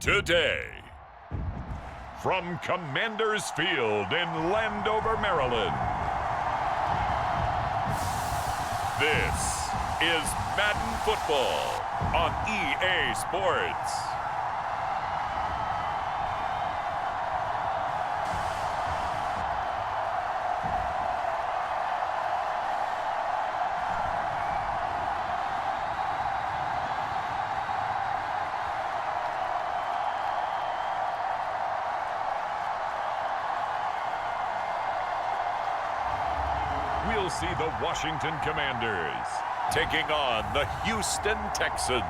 Today, from Commander's Field in Landover, Maryland, this is Madden Football on EA Sports. We'll see the Washington Commanders taking on the Houston Texans.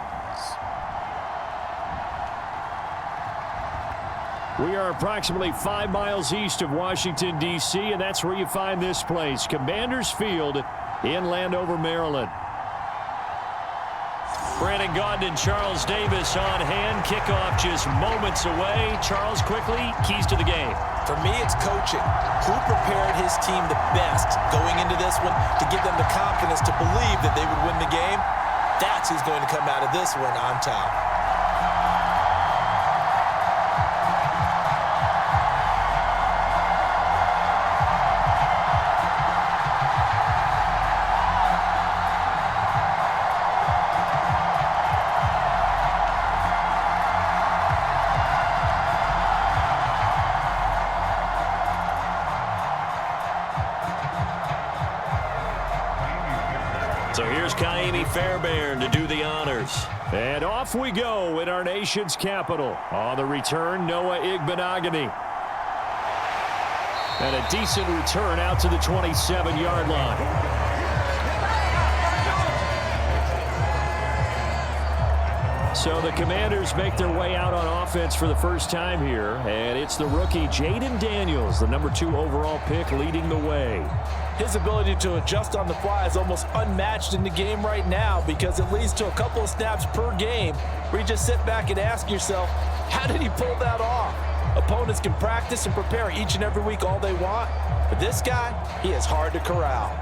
We are approximately 5 miles east of Washington, D.C., and that's where you find this place, Commander's Field in Landover, Maryland. Brandon Gaudin and Charles Davis on hand. Kickoff just moments away. Charles, quickly, keys to the game. For me, it's coaching. Who prepared his team the best going into this one to give them the confidence to believe that they would win the game? That's who's going to come out of this one on top. So here's Kaimi Fairbairn to do the honors. And off we go in our nation's capital. On the return, Noah Igbenogany. And a decent return out to the 27-yard line. So the Commanders make their way out on offense for the first time here. And it's the rookie Jaden Daniels, the number 2 overall pick, leading the way. His ability to adjust on the fly is almost unmatched in the game right now because it leads to a couple of snaps per game where you just sit back and ask yourself, how did he pull that off? Opponents can practice and prepare each and every week all they want, but this guy, he is hard to corral.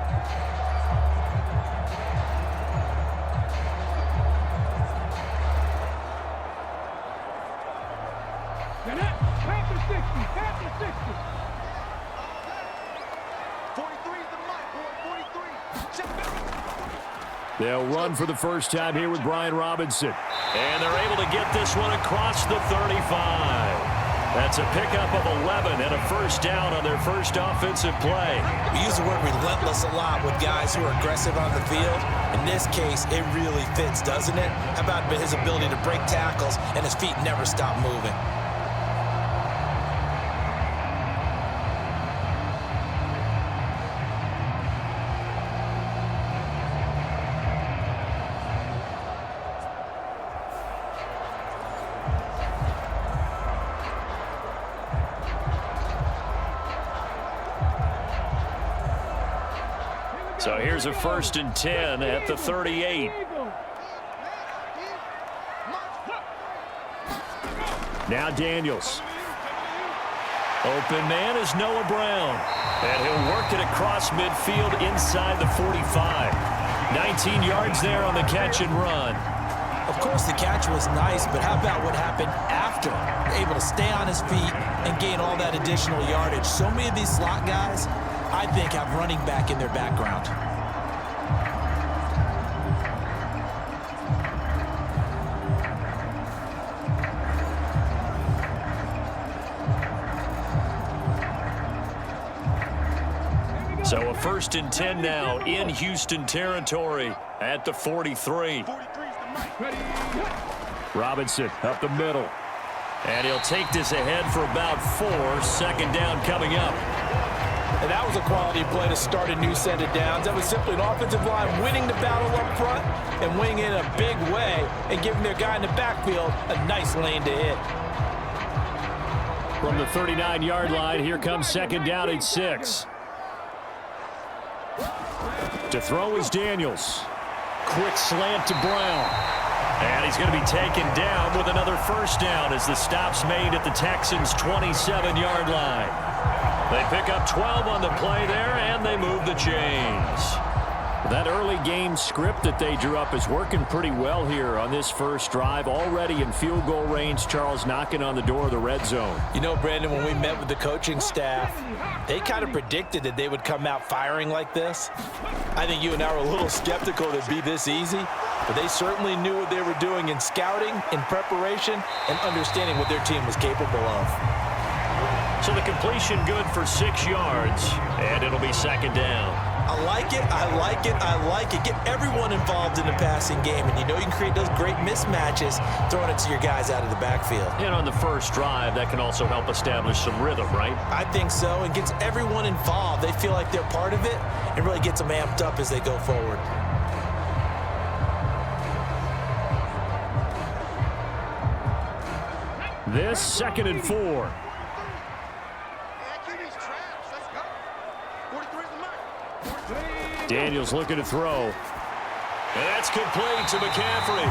They'll run for the first time here with Brian Robinson. And they're able to get this one across the 35. That's a pickup of 11 and a first down on their first offensive play. We use the word relentless a lot with guys who are aggressive on the field. In this case, it really fits, doesn't it? How about his ability to break tackles and his feet never stop moving? So here's a 1st and 10 at the 38. Now Daniels. Open man is Noah Brown. And he'll work it across midfield inside the 45. 19 yards there on the catch and run. Of course, the catch was nice, but how about what happened after? Able to stay on his feet and gain all that additional yardage. So many of these slot guys, I think, have running back in their background. So a 1st and 10 now in Houston territory at the 43. Robinson up the middle. And he'll take this ahead for about 4. 2nd down coming up. And that was a quality play to start a new set of downs. That was simply an offensive line winning the battle up front and winning in a big way and giving their guy in the backfield a nice lane to hit. From the 39-yard line, here comes 2nd down and 6. To throw is Daniels. Quick slant to Brown. And he's going to be taken down with another first down as the stop's made at the Texans' 27-yard line. They pick up 12 on the play there, and they move the chains. That early game script that they drew up is working pretty well here on this first drive. Already in field goal range, Charles knocking on the door of the red zone. You know, Brandon, when we met with the coaching staff, they kind of predicted that they would come out firing like this. I think you and I were a little skeptical that it'd be this easy, but they certainly knew what they were doing in scouting, in preparation, and understanding what their team was capable of. So the completion good for 6 yards, and it'll be second down. I like it, I like it, I like it. Get everyone involved in the passing game, and you know you can create those great mismatches throwing it to your guys out of the backfield. And on the first drive, that can also help establish some rhythm, right? I think so. It gets everyone involved. They feel like they're part of it, and really gets them amped up as they go forward. This 2nd and 4. Daniels looking to throw. And that's complete to McCaffrey.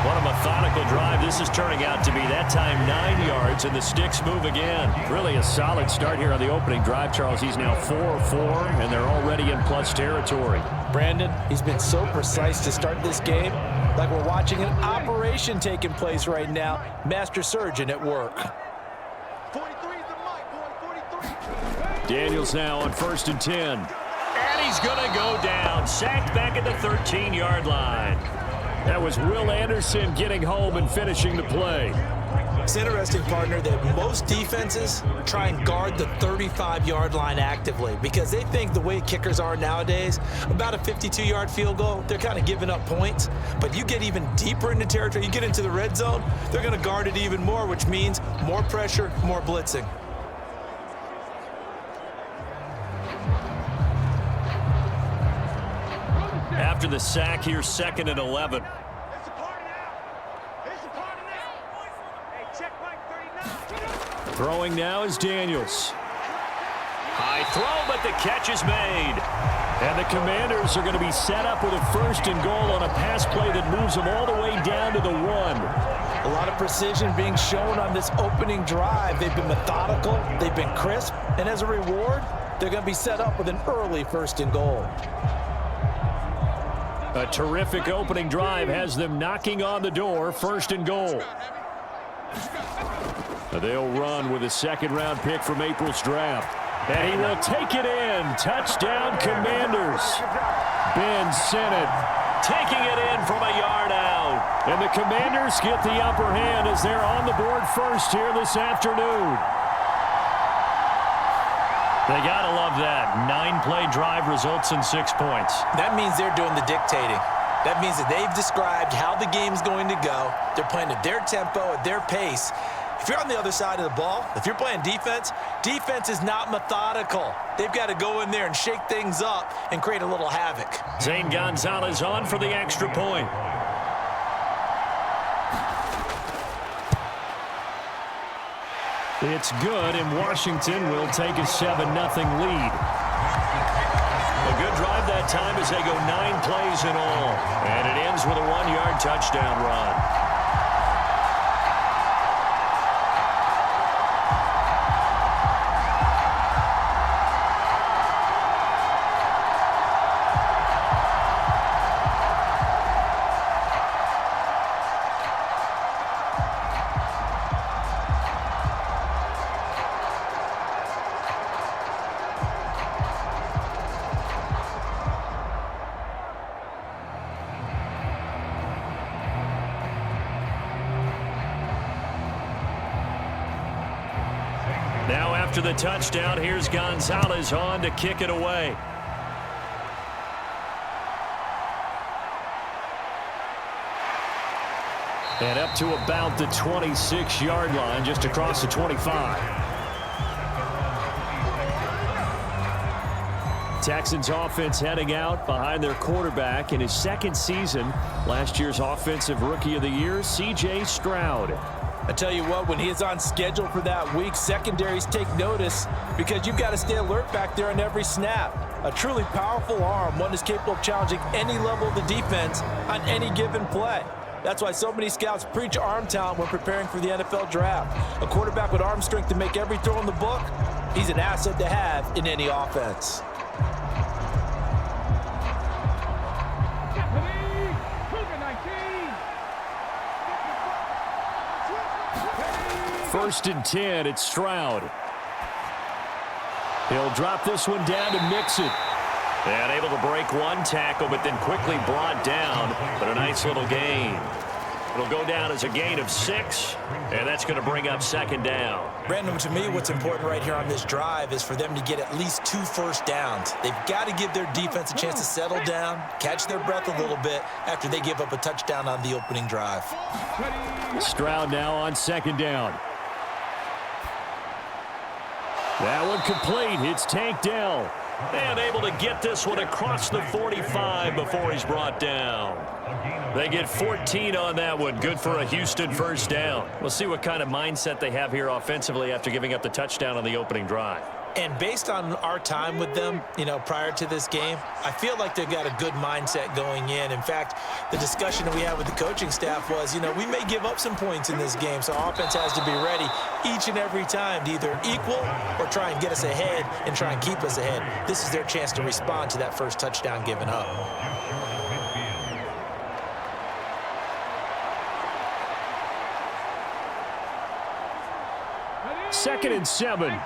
What a methodical drive this is turning out to be. That time 9 yards, and the sticks move again. Really a solid start here on the opening drive, Charles. He's now 4 of 4, and they're already in plus territory. Brandon, he's been so precise to start this game, like we're watching an operation taking place right now. Master surgeon at work. 43 is the mic, boy, 43. Daniels now on 1st and 10. And he's going to go down. Sacked back at the 13-yard line. That was Will Anderson getting home and finishing the play. It's interesting, partner, that most defenses try and guard the 35-yard line actively because they think the way kickers are nowadays, about a 52-yard field goal, they're kind of giving up points. But you get even deeper into territory, you get into the red zone, they're going to guard it even more, which means more pressure, more blitzing. After the sack, here's 2nd and 11. It's a party now. It's a party now. Hey, check mic 39. Throwing now is Daniels. High throw, but the catch is made. And the Commanders are going to be set up with a 1st and goal on a pass play that moves them all the way down to the 1. A lot of precision being shown on this opening drive. They've been methodical, they've been crisp, and as a reward, they're going to be set up with an early 1st and goal. A terrific opening drive has them knocking on the door, 1st and goal. They'll run with a 2nd-round pick from April's draft. And he will take it in. Touchdown, Commanders. Ben Sinnott taking it in from a yard out. And the Commanders get the upper hand as they're on the board first here this afternoon. They got to love that. 9-play drive results in 6 points. That means they're doing the dictating. That means that they've described how the game's going to go. They're playing at their tempo, at their pace. If you're on the other side of the ball, if you're playing defense, defense is not methodical. They've got to go in there and shake things up and create a little havoc. Zane Gonzalez on for the extra point. It's good, and Washington will take a 7-0 lead. A good drive that time as they go 9 plays in all. And it ends with a 1-yard touchdown run. Now after the touchdown, here's Gonzalez on to kick it away. And up to about the 26-yard line, just across the 25. Texans offense heading out behind their quarterback in his 2nd season. Last year's Offensive Rookie of the Year, C.J. Stroud. I tell you what, when he is on schedule for that week, secondaries take notice because you've got to stay alert back there on every snap. A truly powerful arm, one is capable of challenging any level of the defense on any given play. That's why so many scouts preach arm talent when preparing for the NFL draft. A quarterback with arm strength to make every throw in the book, he's an asset to have in any offense. 1st and 10, it's Stroud. He'll drop this one down to Mixon. And able to break one tackle, but then quickly brought down. But a nice little gain. It'll go down as a gain of 6, and that's going to bring up 2nd down. Brandon, to me, what's important right here on this drive is for them to get at least 2 first downs. They've got to give their defense a chance to settle down, catch their breath a little bit after they give up a touchdown on the opening drive. Stroud now on 2nd down. That one complete. It's Tank Dell. And able to get this one across the 45 before he's brought down. They get 14 on that one. Good for a Houston first down. We'll see what kind of mindset they have here offensively after giving up the touchdown on the opening drive. And based on our time with them, prior to this game, I feel like they've got a good mindset going in. In fact, the discussion that we had with the coaching staff was, we may give up some points in this game, so our offense has to be ready each and every time to either equal or try and get us ahead and try and keep us ahead. This is their chance to respond to that first touchdown given up. Second and 7.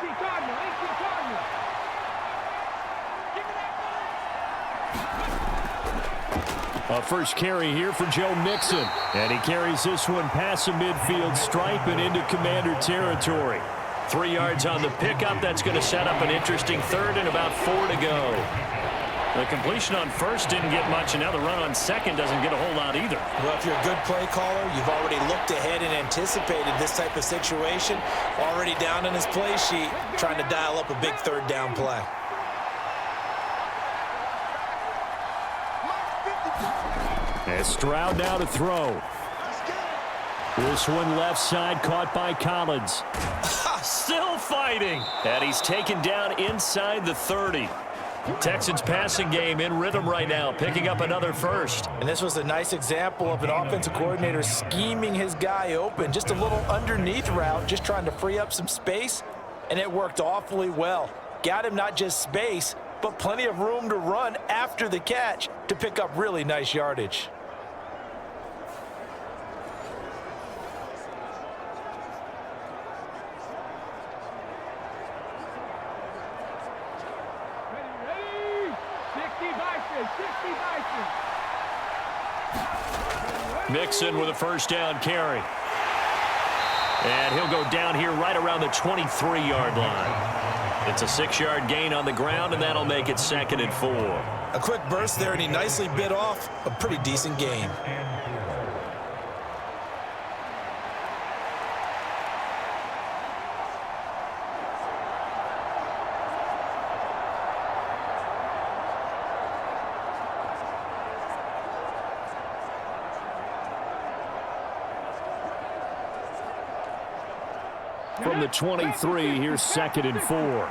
A first carry here for Joe Mixon. And he carries this one past the midfield stripe and into Commander territory. 3 yards on the pickup. That's going to set up an interesting 3rd and about 4 to go. The completion on 1st didn't get much, and now the run on 2nd doesn't get a whole lot either. Well, if you're a good play caller, you've already looked ahead and anticipated this type of situation. Already down in his play sheet, trying to dial up a big 3rd down play. And Stroud now to throw. This one left side caught by Collins. Still fighting. And he's taken down inside the 30. Texans passing game in rhythm right now, picking up another first. And this was a nice example of an offensive coordinator scheming his guy open. Just a little underneath route, just trying to free up some space. And it worked awfully well. Got him not just space, but plenty of room to run after the catch to pick up really nice yardage. Mixon with a first down carry. And he'll go down here right around the 23-yard line. It's a 6-yard gain on the ground, and that'll make it 2nd and 4. A quick burst there, and he nicely bit off a pretty decent gain. From the 23, here's 2nd and 4.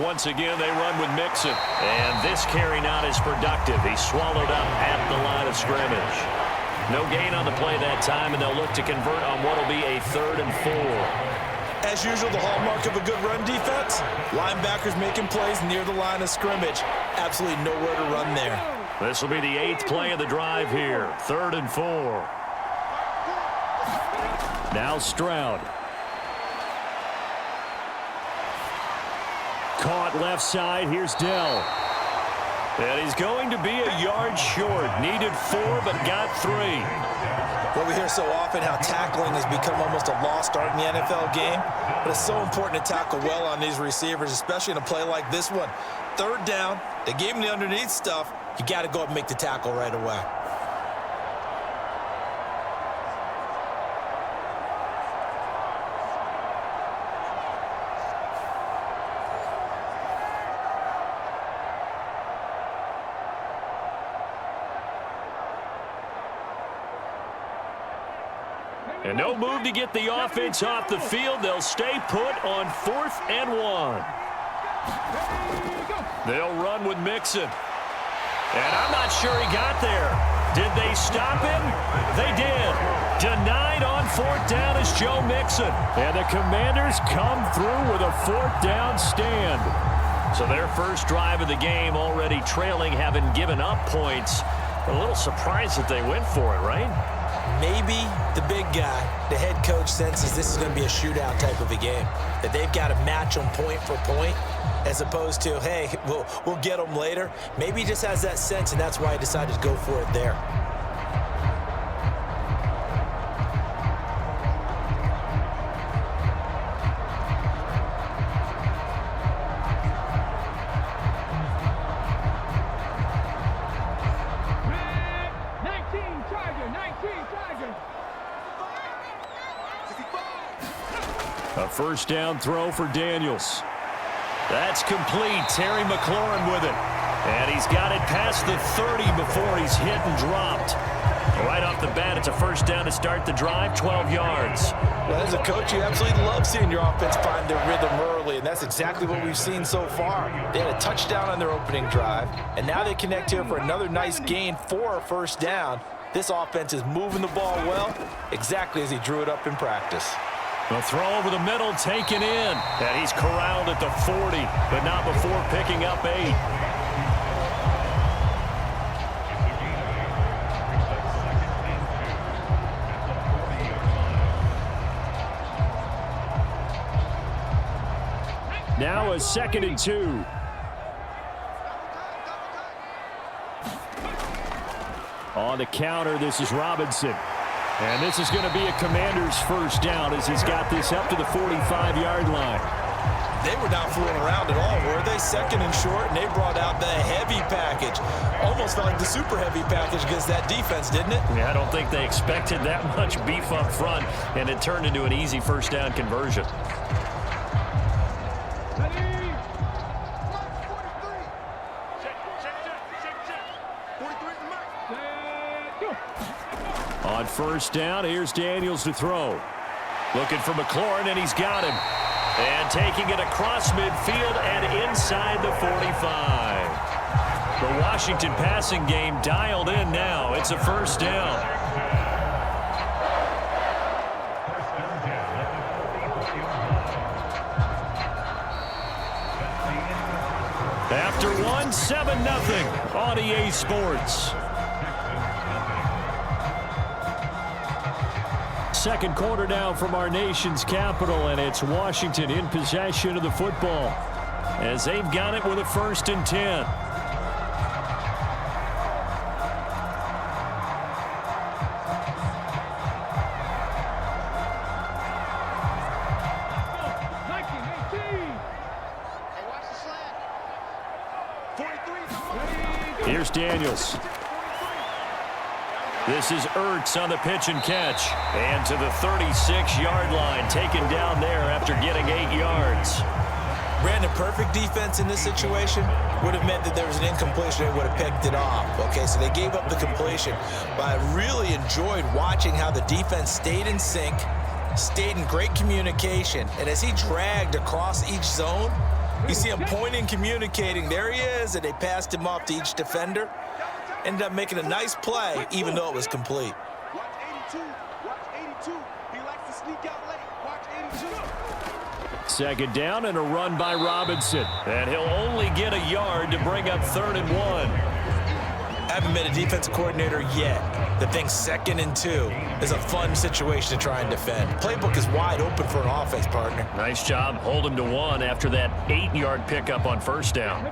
Once again, they run with Mixon. And this carry not as productive. He's swallowed up at the line of scrimmage. No gain on the play that time, and they'll look to convert on what will be a 3rd and 4. As usual, the hallmark of a good run defense, linebackers making plays near the line of scrimmage. Absolutely nowhere to run there. This will be the 8th play of the drive here. 3rd and 4. Now Stroud. Caught left side. Here's Dell. And he's going to be a yard short. Needed 4, but got 3. Well, we hear so often how tackling has become almost a lost art in the NFL game. But it's so important to tackle well on these receivers, especially in a play like this one. 3rd down. They gave him the underneath stuff. You got to go up and make the tackle right away. And no move to get the offense off the field. They'll stay put on 4th and 1. They'll run with Mixon. And I'm not sure he got there. Did they stop him? They did. Denied on 4th down is Joe Mixon. And the Commanders come through with a 4th down stand. So their first drive of the game already trailing, having given up points. A little surprised that they went for it, right? Maybe the big guy, the head coach, senses this is going to be a shootout type of a game, that they've got to match them point for point, as opposed to, hey, we'll get them later. Maybe he just has that sense, and that's why he decided to go for it there. A first down throw for Daniels. That's complete. Terry McLaurin with it. And he's got it past the 30 before he's hit and dropped. Right off the bat, it's a first down to start the drive, 12 yards. Well, as a coach, you absolutely love seeing your offense find their rhythm early, and that's exactly what we've seen so far. They had a touchdown on their opening drive, and now they connect here for another nice gain for a first down. This offense is moving the ball well, exactly as he drew it up in practice. A throw over the middle, taken in. And he's corralled at the 40, but not before picking up 8. Now a 2nd and 2. On the counter, this is Robinson. And this is going to be a Commander's first down as he's got this up to the 45-yard line. They were not fooling around at all, were they? 2nd and short, and they brought out the heavy package. Almost felt like the super heavy package against that defense, didn't it? Yeah, I don't think they expected that much beef up front, and it turned into an easy first down conversion. On first down, here's Daniels to throw. Looking for McLaurin, and he's got him. And taking it across midfield and inside the 45. The Washington passing game dialed in now. It's a first down. After one, 7-0 on EA Sports. Second quarter now from our nation's capital, and it's Washington in possession of the football as they've got it with a 1st and 10. Here's Daniels. This is Ertz on the pitch and catch. And to the 36-yard line, taken down there after getting 8 yards. Brandon, perfect defense in this situation would have meant that there was an incompletion. They would have picked it off. Okay, so they gave up the completion. But I really enjoyed watching how the defense stayed in sync, stayed in great communication. And as he dragged across each zone, you see him pointing, communicating. There he is, and they passed him off to each defender. Ended up making a nice play, even though it was complete. Watch 82. Watch 82. He likes to sneak out late. Watch 82. Second down and a run by Robinson. And he'll only get a yard to bring up 3rd and 1. Haven't been a defensive coordinator yet that thinks 2nd and 2 is a fun situation to try and defend. Playbook is wide open for an offense, partner. Nice job. Hold him to 1 after that 8-yard pickup on first down.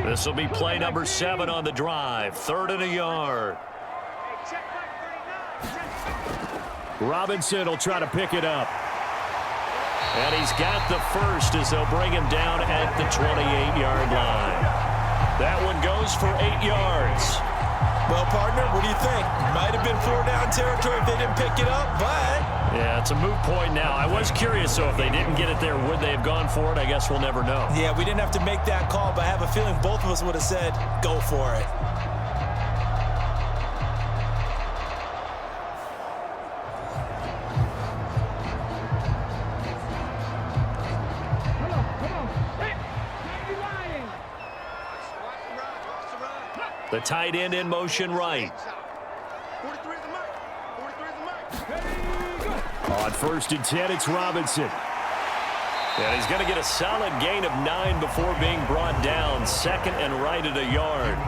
This will be play number 7 on the drive. 3rd and a yard. Robinson will try to pick it up. And he's got the first as they'll bring him down at the 28-yard line. That one goes for 8 yards. Well, partner, what do you think? Might have been 4-down territory if they didn't pick it up, but... Yeah, it's a moot point now. I was curious, so if they didn't get it there, would they have gone for it? I guess we'll never know. Yeah, we didn't have to make that call, but I have a feeling both of us would have said, go for it. The tight end in motion right. 43 is the mark. 43 is the mark. On 1st and 10, it's Robinson. And he's going to get a solid gain of 9 before being brought down. 2nd and right at a yard.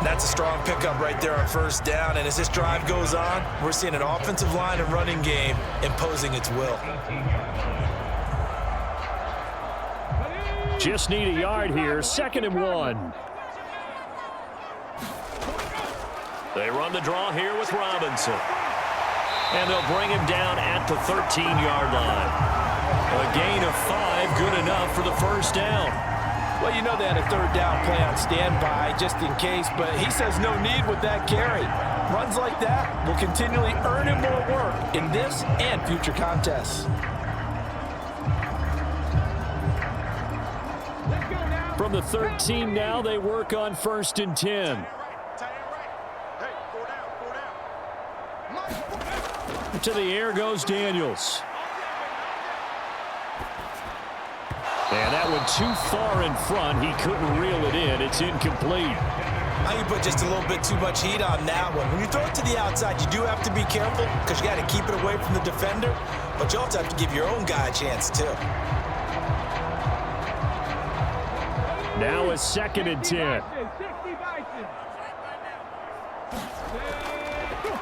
That's a strong pickup right there on first down. And as this drive goes on, we're seeing an offensive line and running game imposing its will. Just need a yard here. 2nd and 1. They run the draw here with Robinson. And they'll bring him down at the 13-yard line. A gain of 5, good enough for the first down. Well, you know they had a 3rd down play on standby just in case, but he says no need with that carry. Runs like that will continually earn him more work in this and future contests. From the 13 now, they work on 1st and 10. To the air goes Daniels. And that one too far in front. He couldn't reel it in. It's incomplete. Now you put just a little bit too much heat on that one. When you throw it to the outside, you do have to be careful because you got to keep it away from the defender, but you also have to give your own guy a chance too. Now a 2nd and 10.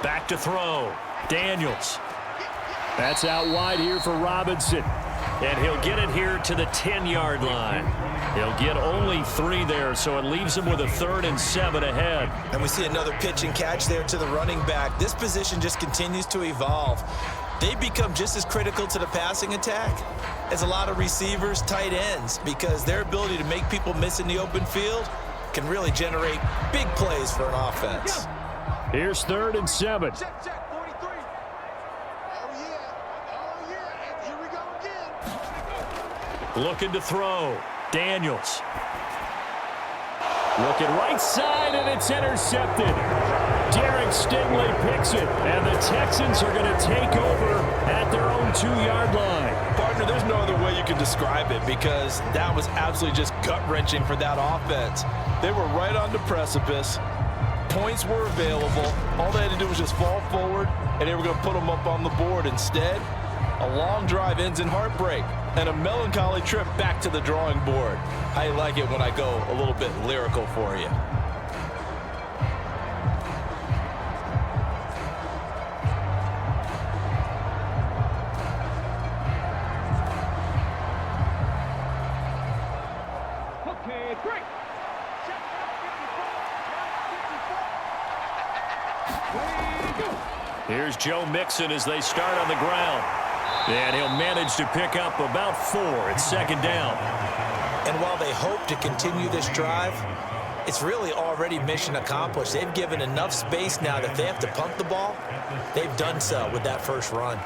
Back to throw. Daniels. That's out wide here for Robinson. And he'll get it here to the 10-yard line. He'll get only 3 there, so it leaves him with a 3rd and 7 ahead. And we see another pitch and catch there to the running back. This position just continues to evolve. They become just as critical to the passing attack as a lot of receivers, tight ends, because their ability to make people miss in the open field can really generate big plays for an offense. Here's 3rd and 7. Check, 43. Oh, yeah. Here we go again. Looking to throw. Daniels. Looking right side, and it's intercepted. Derek Stingley picks it, and the Texans are going to take over at their own 2-yard line. Partner, there's no other way you can describe it because that was absolutely just gut-wrenching for that offense. They were right on the precipice. Points were available. All they had to do was just fall forward, and they were going to put them up on the board. Instead, a long drive ends in heartbreak and a melancholy trip back to the drawing board. I like it when I go a little bit lyrical for you. Okay, great. Here's Joe Mixon as they start on the ground. And he'll manage to pick up about 4. It's 2nd down. And while they hope to continue this drive, it's really already mission accomplished. They've given enough space now that if they have to punt the ball, they've done so with that first run.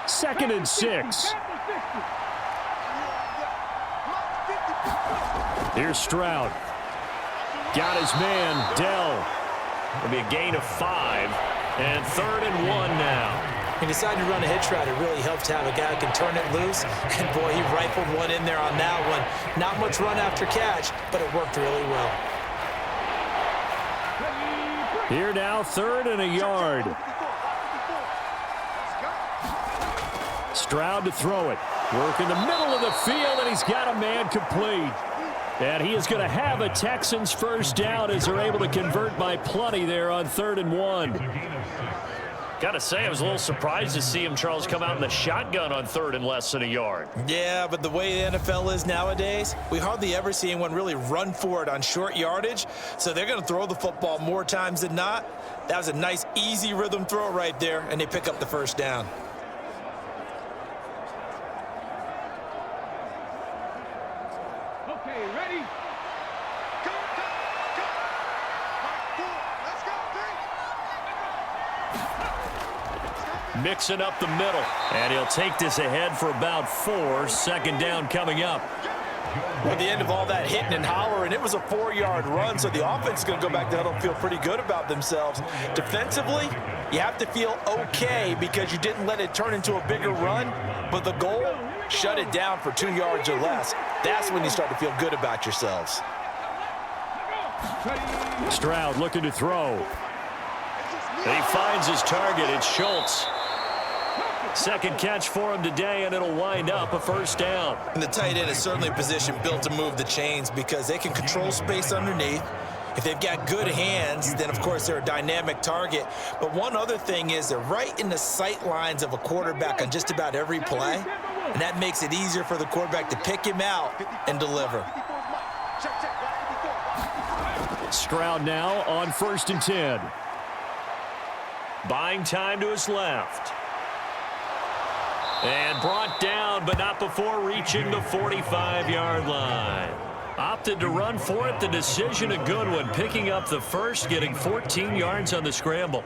2nd and 6. Here's Stroud. Got his man, Dell. It'll be a gain of 5. And 3rd and 1 now. He decided to run a hitch route. It really helps to have a guy who can turn it loose. And, boy, he rifled one in there on that one. Not much run after catch, but it worked really well. Here now, 3rd and a yard. Stroud to throw it. Work in the middle of the field, and he's got a man complete. And he is going to have a Texans first down as they're able to convert by plenty there on 3rd and 1. Got to say, I was a little surprised to see him, Charles, come out in the shotgun on 3rd and less than a yard. Yeah, but the way the NFL is nowadays, we hardly ever see anyone really run for it on short yardage. So they're going to throw the football more times than not. That was a nice, easy rhythm throw right there, and they pick up the first down. Okay, ready? Go, go, go. Let's go, Mixing up the middle, and he'll take this ahead for about 4. 2nd down coming up. At the end of all that hitting and hollering, it was a 4-yard run, so the offense is going to go back to huddle and feel pretty good about themselves. Defensively, you have to feel okay because you didn't let it turn into a bigger run, but the goal, shut it down for 2 yards or less. That's when you start to feel good about yourselves. Stroud looking to throw. And he finds his target. It's Schultz. Second catch for him today, and it'll wind up a first down. And the tight end is certainly a position built to move the chains because they can control space underneath. If they've got good hands, then, of course, they're a dynamic target. But one other thing is they're right in the sight lines of a quarterback on just about every play, and that makes it easier for the quarterback to pick him out and deliver. Stroud now on 1st and 10. Buying time to his left. And brought down, but not before reaching the 45-yard line. Opted to run for it. The decision a good one. Picking up the first, getting 14 yards on the scramble.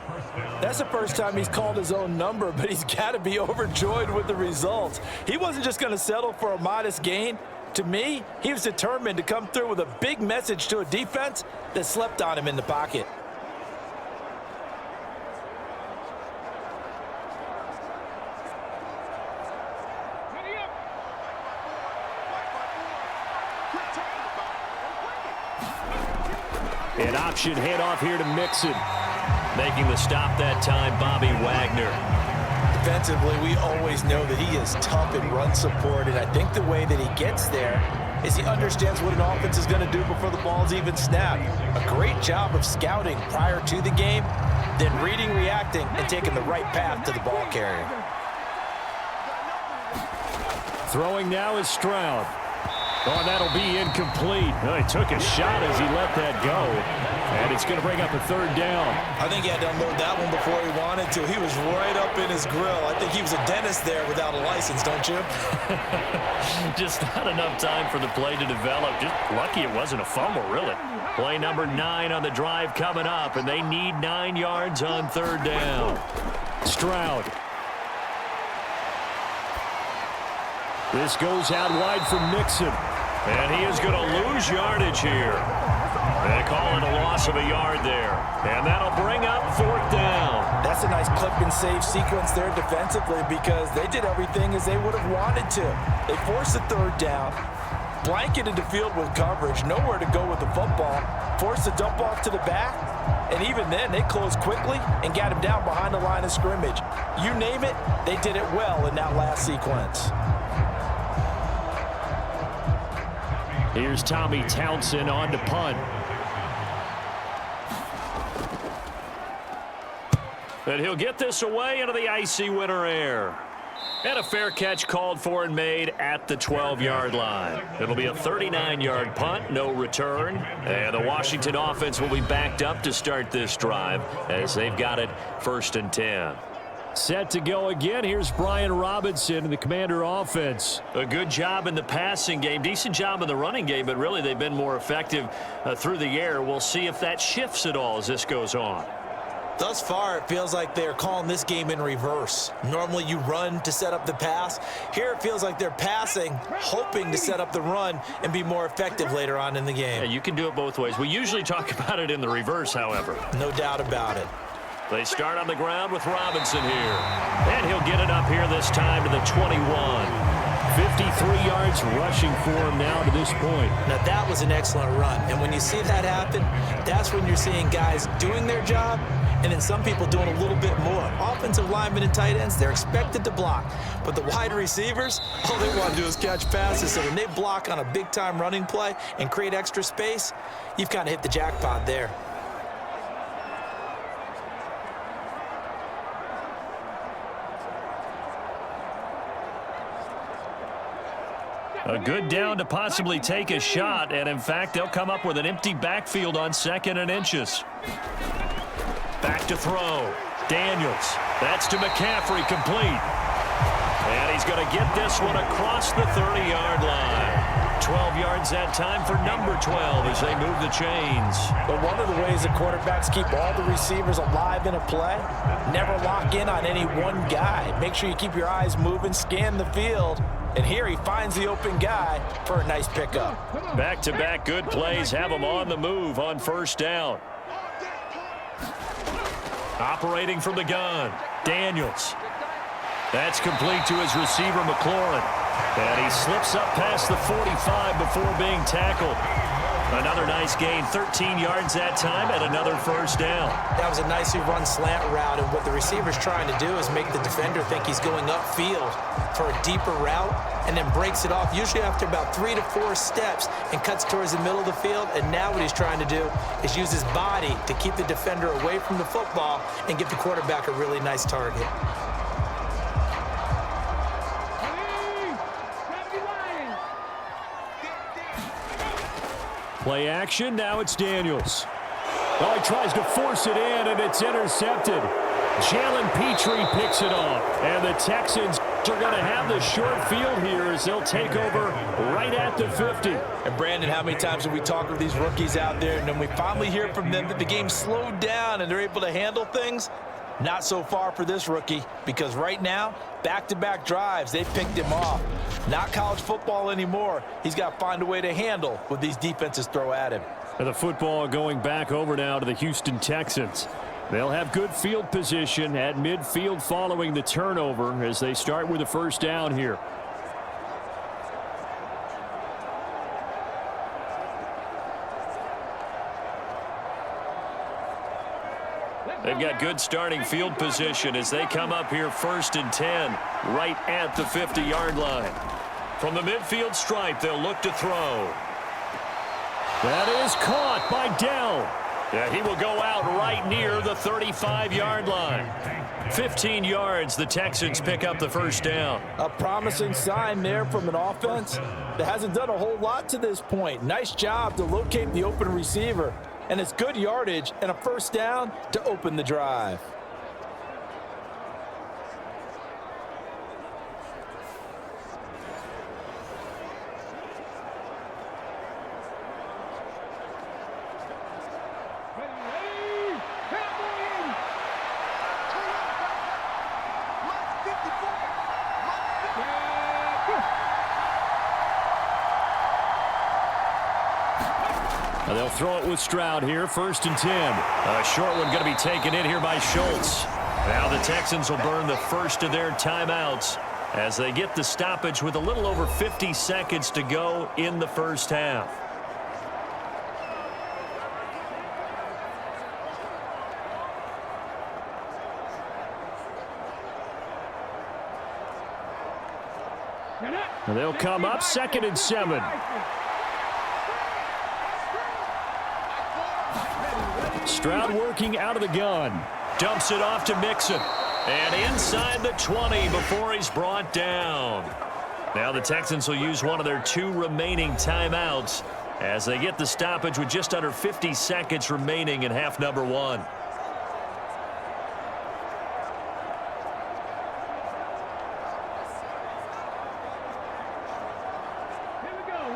That's the first time he's called his own number, but he's got to be overjoyed with the results. He wasn't just going to settle for a modest gain. To me, he was determined to come through with a big message to a defense that slept on him in the pocket. An option handoff here to Mixon. Making the stop that time, Bobby Wagner. Defensively, we always know that he is tough in run support, and I think the way that he gets there is he understands what an offense is going to do before the ball's even snapped. A great job of scouting prior to the game, then reading, reacting, and taking the right path to the ball carrier. Throwing now is Stroud. Oh, that'll be incomplete. Oh, he took a shot as he let that go. And it's going to bring up a 3rd down. I think he had to unload that one before he wanted to. He was right up in his grill. I think he was a dentist there without a license, don't you? Just not enough time for the play to develop. Just lucky it wasn't a fumble, really. Play number 9 on the drive coming up, and they need 9 yards on 3rd down. Stroud. This goes out wide for Mixon. And he is going to lose yardage here. They call it a loss of a yard there. And that'll bring up 4th down. That's a nice clip and save sequence there defensively because they did everything as they would have wanted to. They forced the 3rd down, blanketed the field with coverage, nowhere to go with the football, forced the dump off to the back, and even then they closed quickly and got him down behind the line of scrimmage. You name it, they did it well in that last sequence. Here's Tommy Townsend on to punt. And he'll get this away into the icy winter air. And a fair catch called for and made at the 12-yard line. It'll be a 39-yard punt, no return. And the Washington offense will be backed up to start this drive as they've got it 1st and 10. Set to go again. Here's Brian Robinson in the Commander offense. A good job in the passing game. Decent job in the running game, but really they've been more effective through the air. We'll see if that shifts at all as this goes on. Thus far, it feels like they're calling this game in reverse. Normally you run to set up the pass. Here it feels like they're passing, hoping to set up the run and be more effective later on in the game. Yeah, you can do it both ways. We usually talk about it in the reverse, however. No doubt about it. They start on the ground with Robinson here. And he'll get it up here this time to the 21. 53 yards rushing for him now to this point. Now that was an excellent run. And when you see that happen, that's when you're seeing guys doing their job and then some people doing a little bit more. Offensive linemen and tight ends, they're expected to block. But the wide receivers, all they want to do is catch passes. So when they block on a big-time running play and create extra space, you've kind of hit the jackpot there. A good down to possibly take a shot, and in fact, they'll come up with an empty backfield on 2nd and inches. Back to throw. Daniels. That's to McCaffrey, complete. And he's going to get this one across the 30-yard line. 12 yards that time for number 12 as they move the chains. But one of the ways the quarterbacks keep all the receivers alive in a play, never lock in on any one guy. Make sure you keep your eyes moving, scan the field. And here he finds the open guy for a nice pickup. Back-to-back good plays have him on the move on 1st down. Operating from the gun, Daniels. That's complete to his receiver, McLaurin. And he slips up past the 45 before being tackled. Another nice gain, 13 yards that time, and another first down. That was a nicely run slant route, and what the receiver's trying to do is make the defender think he's going upfield for a deeper route, and then breaks it off, usually after about 3 to 4 steps, and cuts towards the middle of the field. And now what he's trying to do is use his body to keep the defender away from the football and give the quarterback a really nice target. Play action, now it's Daniels. Oh, he tries to force it in, and it's intercepted. Jalen Petrie picks it off, and the Texans are going to have the short field here as they'll take over right at the 50. And Brandon, how many times have we talked with these rookies out there, and then we finally hear from them that the game slowed down and they're able to handle things? Not so far for this rookie, because right now, back-to-back drives, they picked him off. Not college football anymore. He's got to find a way to handle what these defenses throw at him. And the football going back over now to the Houston Texans. They'll have good field position at midfield following the turnover as they start with a first down here. They've got good starting field position as they come up here 1st and 10 right at the 50-yard line. From the midfield stripe, they'll look to throw. That is caught by Dell. Yeah, he will go out right near the 35-yard line. 15 yards, the Texans pick up the first down. A promising sign there from an offense that hasn't done a whole lot to this point. Nice job to locate the open receiver. And it's good yardage and a first down to open the drive. They'll throw it with Stroud here, 1st and 10. A short one going to be taken in here by Schultz. Now the Texans will burn the first of their timeouts as they get the stoppage with a little over 50 seconds to go in the first half. And they'll come up 2nd and 7. Stroud working out of the gun. Dumps it off to Mixon. And inside the 20 before he's brought down. Now the Texans will use one of their 2 remaining timeouts as they get the stoppage with just under 50 seconds remaining in half number 1.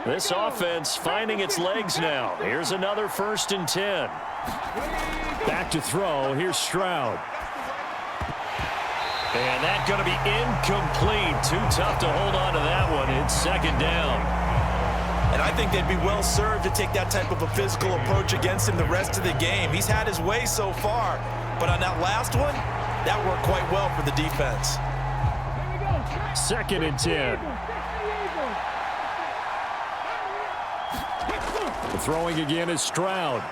This offense finding its legs now. Here's another 1st and 10. Back to throw. Here's Stroud. And that's going to be incomplete. Too tough to hold on to that one. It's 2nd down. And I think they'd be well served to take that type of a physical approach against him the rest of the game. He's had his way so far. But on that last one, that worked quite well for the defense. 2nd and 10. The throwing again is Stroud.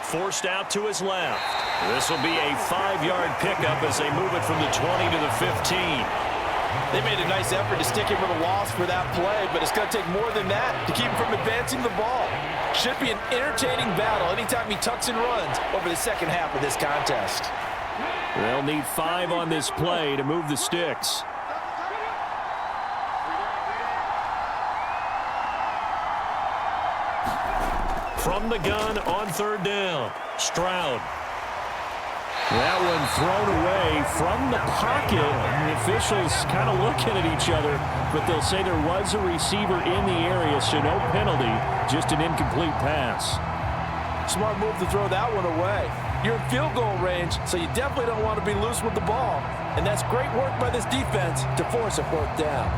Forced out to his left. This will be a 5-yard pickup as they move it from the 20 to the 15. They made a nice effort to stick him with a loss for that play, but it's going to take more than that to keep him from advancing the ball. Should be an entertaining battle anytime he tucks and runs over the second half of this contest. They'll need 5 on this play to move the sticks. From the gun on 3rd down, Stroud. That one thrown away from the pocket. The officials kind of looking at each other, but they'll say there was a receiver in the area, so no penalty, just an incomplete pass. Smart move to throw that one away. You're in field goal range, so you definitely don't want to be loose with the ball. And that's great work by this defense to force a 4th down.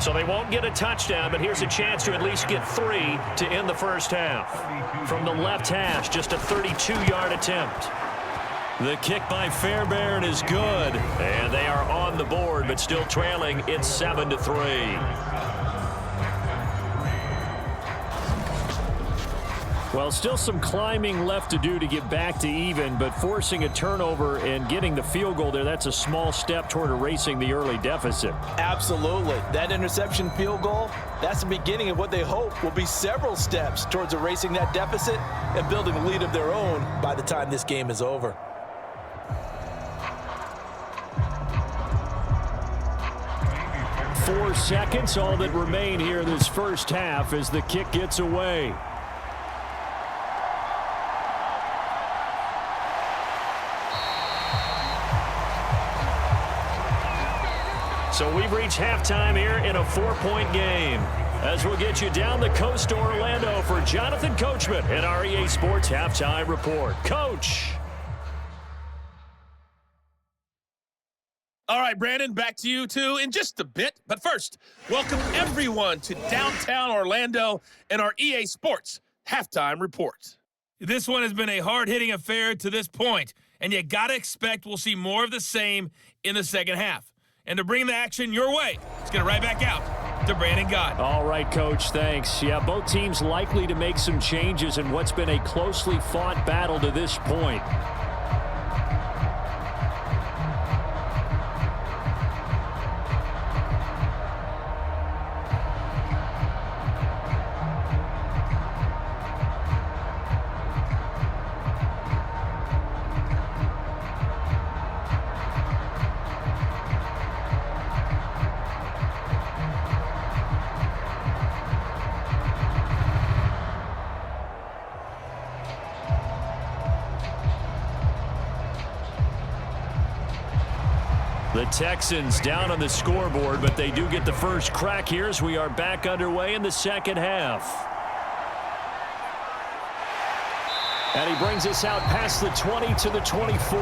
So they won't get a touchdown, but here's a chance to at least get 3 to end the first half. From the left hash, just a 32-yard attempt. The kick by Fairbairn is good. And they are on the board, but still trailing. It's 7-3. Well, still some climbing left to do to get back to even, but forcing a turnover and getting the field goal there, that's a small step toward erasing the early deficit. Absolutely. That interception field goal, that's the beginning of what they hope will be several steps towards erasing that deficit and building a lead of their own by the time this game is over. Four seconds, all that remain here in this first half as the kick gets away. So we've reached halftime here in a 4-point game. As we'll get you down the coast to Orlando for Jonathan Coachman and our EA Sports Halftime Report. Coach. All right, Brandon, back to you two in just a bit. But first, welcome everyone to downtown Orlando and our EA Sports Halftime Report. This one has been a hard-hitting affair to this point, and you got to expect we'll see more of the same in the second half. And to bring the action your way, let's get it right back out to Brandon Gott. All right, Coach, thanks. Yeah, both teams likely to make some changes in what's been a closely fought battle to this point. The Texans down on the scoreboard, but they do get the first crack here as we are back underway in the second half. And he brings us out past the 20 to the 24.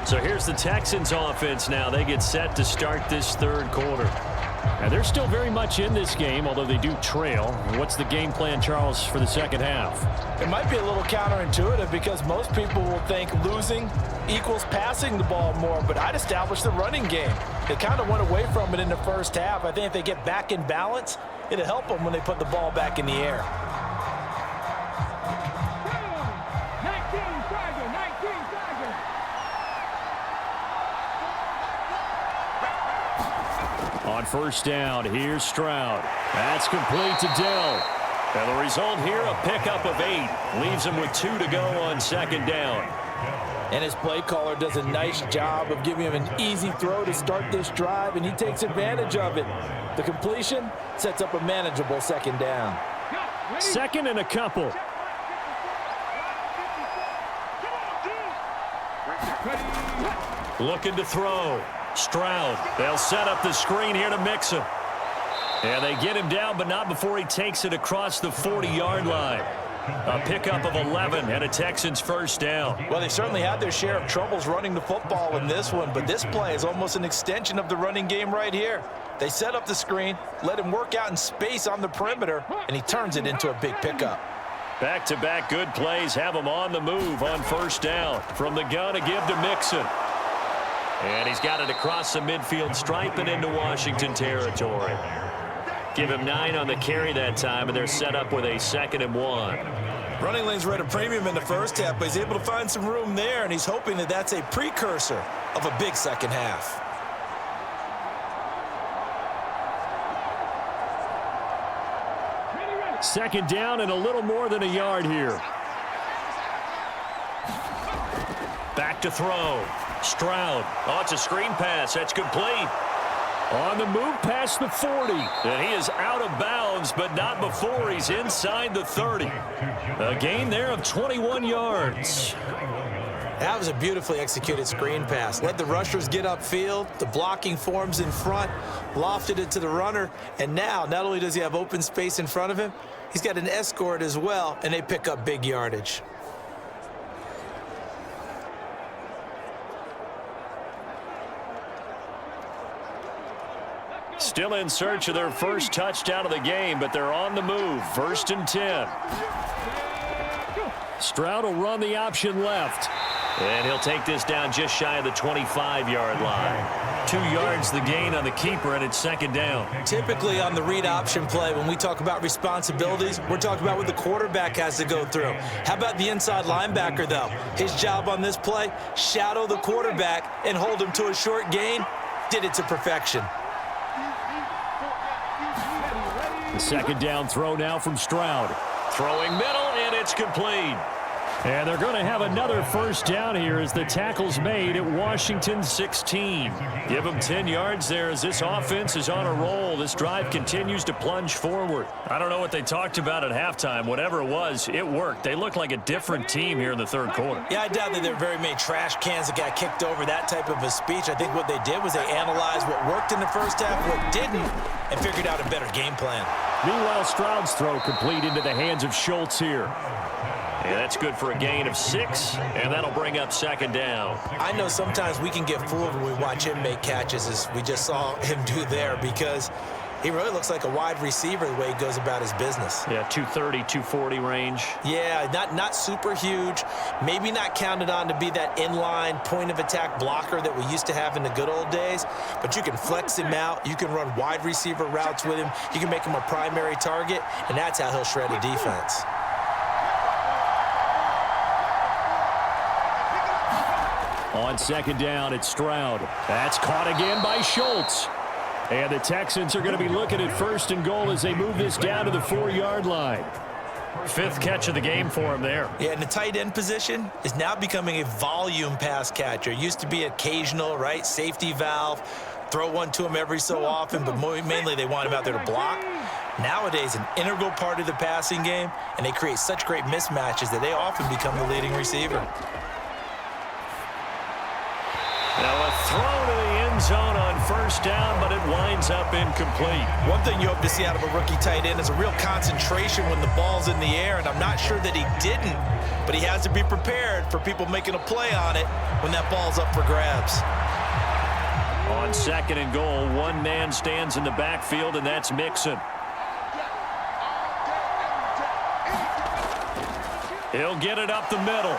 So here's the Texans offense now. They get set to start this third quarter. Now they're still very much in this game, although they do trail. What's the game plan, Charles, for the second half? It might be a little counterintuitive because most people will think losing equals passing the ball more, but I'd establish the running game. They kind of went away from it in the first half. I think if they get back in balance, it'll help them when they put the ball back in the air. 19 Tigers. On first down, here's Stroud. That's complete to Dell. And the result here, a pickup of 8. Leaves him with 2 to go on second down. And his play caller does a nice job of giving him an easy throw to start this drive, and he takes advantage of it. The completion sets up a manageable second down. Second and a couple. Looking to throw. Stroud. They'll set up the screen here to mix him. And they get him down, but not before he takes it across the 40-yard line. A pickup of 11 and a Texans first down. Well, they certainly had their share of troubles running the football in this one, but this play is almost an extension of the running game right here. They set up the screen, let him work out in space on the perimeter, and he turns it into a big pickup. Back-to-back good plays have him on the move on first down. From the gun to give to Mixon. And he's got it across the midfield stripe and into Washington territory. Give him 9 on the carry that time, and they're set up with a 2nd and 1. Running lanes were at a premium in the first half, but he's able to find some room there, and he's hoping that that's a precursor of a big second half. Second down and a little more than a yard here. Back to throw. Stroud. Oh, it's a screen pass. That's complete. On the move past the 40. And he is out of bounds, but not before he's inside the 30. A gain there of 21 yards. That was a beautifully executed screen pass. Let the rushers get upfield. The blocking forms in front. Lofted it to the runner. And now, not only does he have open space in front of him, he's got an escort as well, and they pick up big yardage. Still in search of their first touchdown of the game, but they're on the move. 1st and 10. Stroud will run the option left. And he'll take this down just shy of the 25-yard line. 2 yards the gain on the keeper, and it's 2nd down. Typically on the read option play, when we talk about responsibilities, we're talking about what the quarterback has to go through. How about the inside linebacker, though? His job on this play, shadow the quarterback and hold him to a short gain. Did it to perfection. The 2nd down throw now from Stroud. Throwing middle, and it's complete. And they're going to have another 1st down here as the tackle's made at Washington 16. Give them 10 yards there as this offense is on a roll. This drive continues to plunge forward. I don't know what they talked about at halftime. Whatever it was, it worked. They look like a different team here in the 3rd quarter. Yeah, I doubt that there were very many trash cans that got kicked over, that type of a speech. I think what they did was they analyzed what worked in the first half, what didn't, and figured out a better game plan. Meanwhile, Stroud's throw complete into the hands of Schultz here. And that's good for a gain of 6, and that'll bring up 2nd down. I know sometimes we can get fooled when we watch him make catches, as we just saw him do there, because he really looks like a wide receiver the way he goes about his business. Yeah, 230, 240 range. Yeah, not super huge. Maybe not counted on to be that inline point-of-attack blocker that we used to have in the good old days, but you can flex him out. You can run wide receiver routes with him. You can make him a primary target, and that's how he'll shred a defense. On 2nd down, it's Stroud. That's caught again by Schultz. And the Texans are going to be looking at 1st and goal as they move this down to the 4-yard line. 5th catch of the game for him there. Yeah, and the tight end position is now becoming a volume pass catcher. Used to be occasional, right? Safety valve. Throw one to him every so often, but mainly they want him out there to block. Nowadays, an integral part of the passing game, and they create such great mismatches that they often become the leading receiver. Now a throw to the end zone on 1st down, but it winds up incomplete. One thing you hope to see out of a rookie tight end is a real concentration when the ball's in the air, and I'm not sure that he didn't, but he has to be prepared for people making a play on it when that ball's up for grabs. On 2nd and goal, one man stands in the backfield, and that's Mixon. He'll get it up the middle.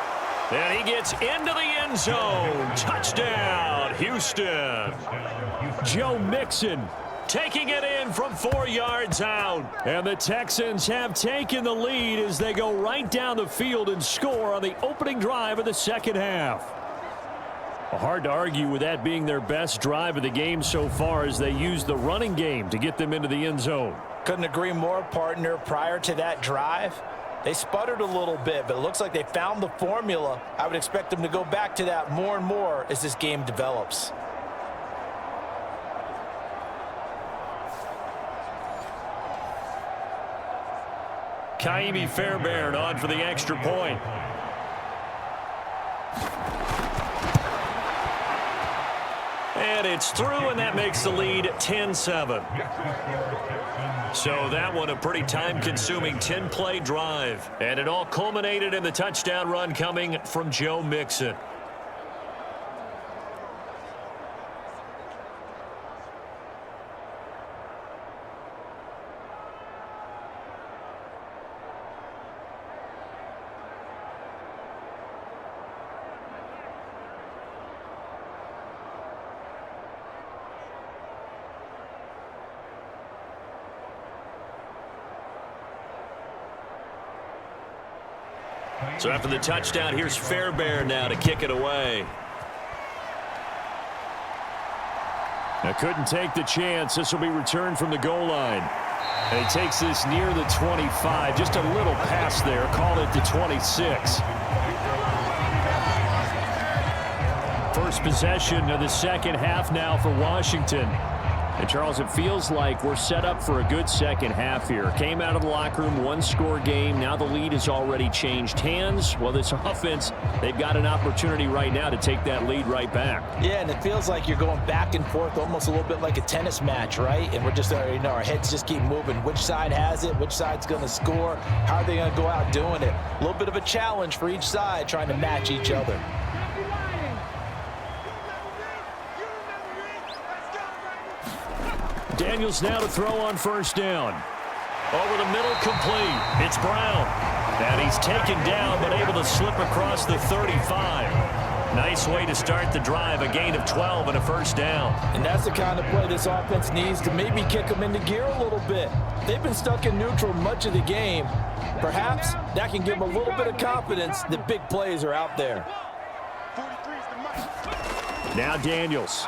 And he gets into the end zone. Touchdown, Houston. Joe Mixon taking it in from 4 yards out. And the Texans have taken the lead as they go right down the field and score on the opening drive of the 2nd half. Hard to argue with that being their best drive of the game so far as they use the running game to get them into the end zone. Couldn't agree more, partner. Prior to that drive, they sputtered a little bit, but it looks like they found the formula. I would expect them to go back to that more and more as this game develops. Kaimi Fairbairn on for the extra point. And it's through, and that makes the lead 10-7. So that one a pretty time-consuming 10-play drive. And it all culminated in the touchdown run coming from Joe Mixon. So after the touchdown, here's Fairbairn now to kick it away. Now couldn't take the chance. This will be returned from the goal line. And he takes this near the 25. Just a little pass there. Call it the 26. First possession of the 2nd half now for Washington. And, Charles, it feels like we're set up for a good 2nd half here. Came out of the locker room, one-score game. Now the lead has already changed hands. Well, this offense, they've got an opportunity right now to take that lead right back. Yeah, and it feels like you're going back and forth almost a little bit like a tennis match, right? And we're just, our heads just keep moving. Which side has it? Which side's going to score? How are they going to go out doing it? A little bit of a challenge for each side trying to match each other. Daniels now to throw on first down. Over the middle, complete. It's Brown. And he's taken down, but able to slip across the 35. Nice way to start the drive, a gain of 12 and a first down. And that's the kind of play this offense needs to maybe kick them into gear a little bit. They've been stuck in neutral much of the game. Perhaps that can give them a little bit of confidence that big plays are out there. Now Daniels.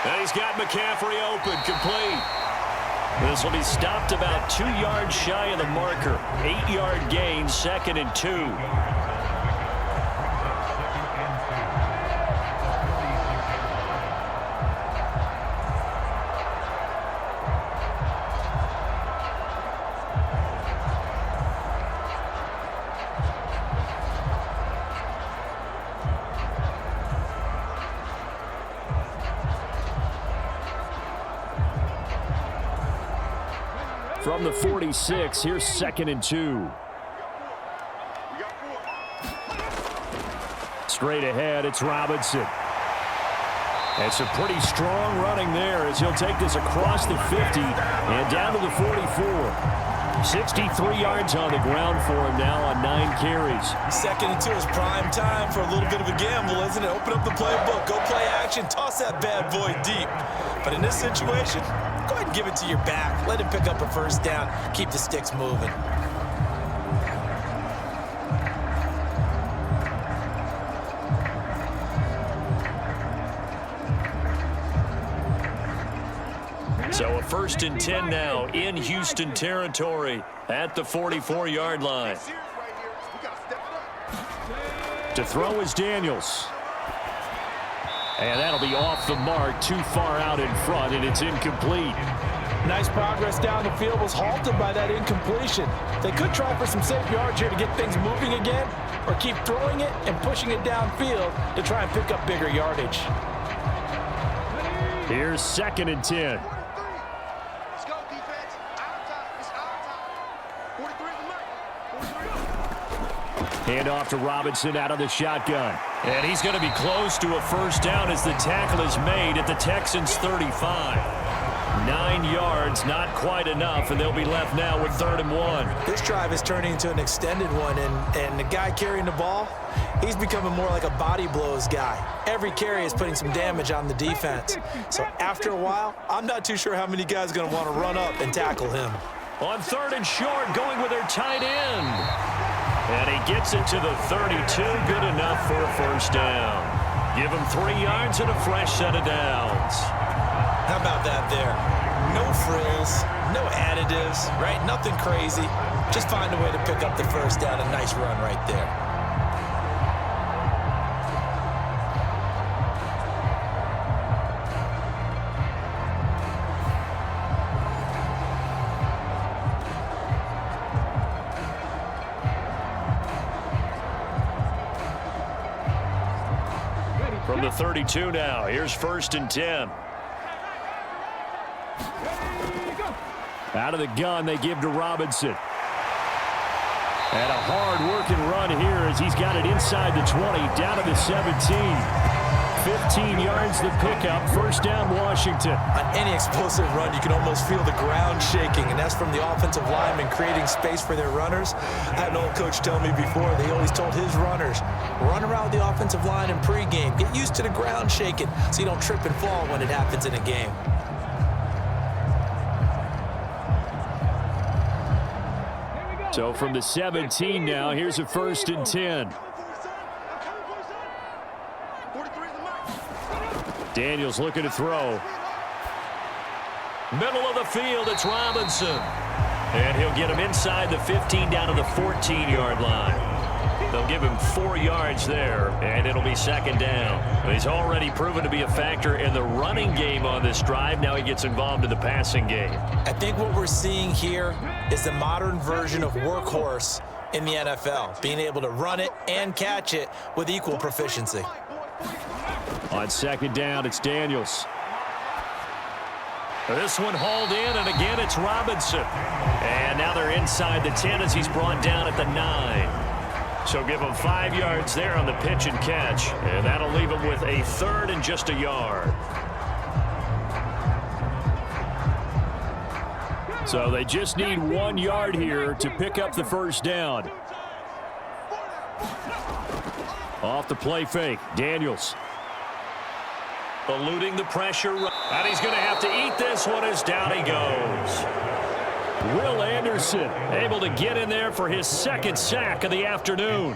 And he's got McCaffrey open, complete. This will be stopped about 2 yards shy of the marker. 8-yard gain, 2nd and 2. From the 46, here's 2nd and 2. Straight ahead, it's Robinson. It's a pretty strong running there as he'll take this across the 50 and down to the 44. 63 yards on the ground for him now on 9 carries. 2nd and 2 is prime time for a little bit of a gamble, isn't it? Open up the playbook, go play action, toss that bad boy deep. But in this situation, go ahead and give it to your back. Let him pick up a first down. Keep the sticks moving. So a 1st and 10 now in Houston territory at the 44-yard line. To throw is Daniels. And that'll be off the mark, too far out in front, and it's incomplete. Nice progress down the field, was halted by that incompletion. They could try for some safe yards here to get things moving again, or keep throwing it and pushing it downfield to try and pick up bigger yardage. Here's 2nd and 10. Let's go, defense. Out of time. It's out of time. 43 is the mark. Hand off to Robinson out of the shotgun. And he's going to be close to a first down as the tackle is made at the Texans' 35. 9 yards, not quite enough, and they'll be left now with 3rd and 1. This drive is turning into an extended one, and the guy carrying the ball, he's becoming more like a body blows guy. Every carry is putting some damage on the defense. So after a while, I'm not too sure how many guys are going to want to run up and tackle him. On 3rd and short, going with their tight end. And he gets it to the 32, good enough for a first down. Give him 3 yards and a fresh set of downs. How about that there? No frills, no additives, right? Nothing crazy. Just find a way to pick up the first down. A nice run right there. From the 32 now, here's 1st and 10. Out of the gun, they give to Robinson. And a hard-working run here as he's got it inside the 20, down to the 17. 15 yards the pickup, first down Washington. On any explosive run, you can almost feel the ground shaking, and that's from the offensive linemen creating space for their runners. I had an old coach tell me before, they always told his runners, run around the offensive line in pregame. Get used to the ground shaking so you don't trip and fall when it happens in a game. So from the 17 now, here's a 1st and 10. Daniels looking to throw. Middle of the field, it's Robinson. And he'll get him inside the 15 down to the 14-yard line. They'll give him 4 yards there, and it'll be 2nd down. He's already proven to be a factor in the running game on this drive. Now he gets involved in the passing game. I think what we're seeing here is the modern version of workhorse in the NFL, being able to run it and catch it with equal proficiency. On 2nd down, it's Daniels. This one hauled in, and again it's Robinson. And now they're inside the 10 as he's brought down at the 9. So give him 5 yards there on the pitch and catch, and that'll leave him with a 3rd and just a yard. So they just need 1 yard here to pick up the first down. Off the play fake, Daniels. Eluding the pressure, and he's going to have to eat this one as down he goes. Will Anderson able to get in there for his second sack of the afternoon.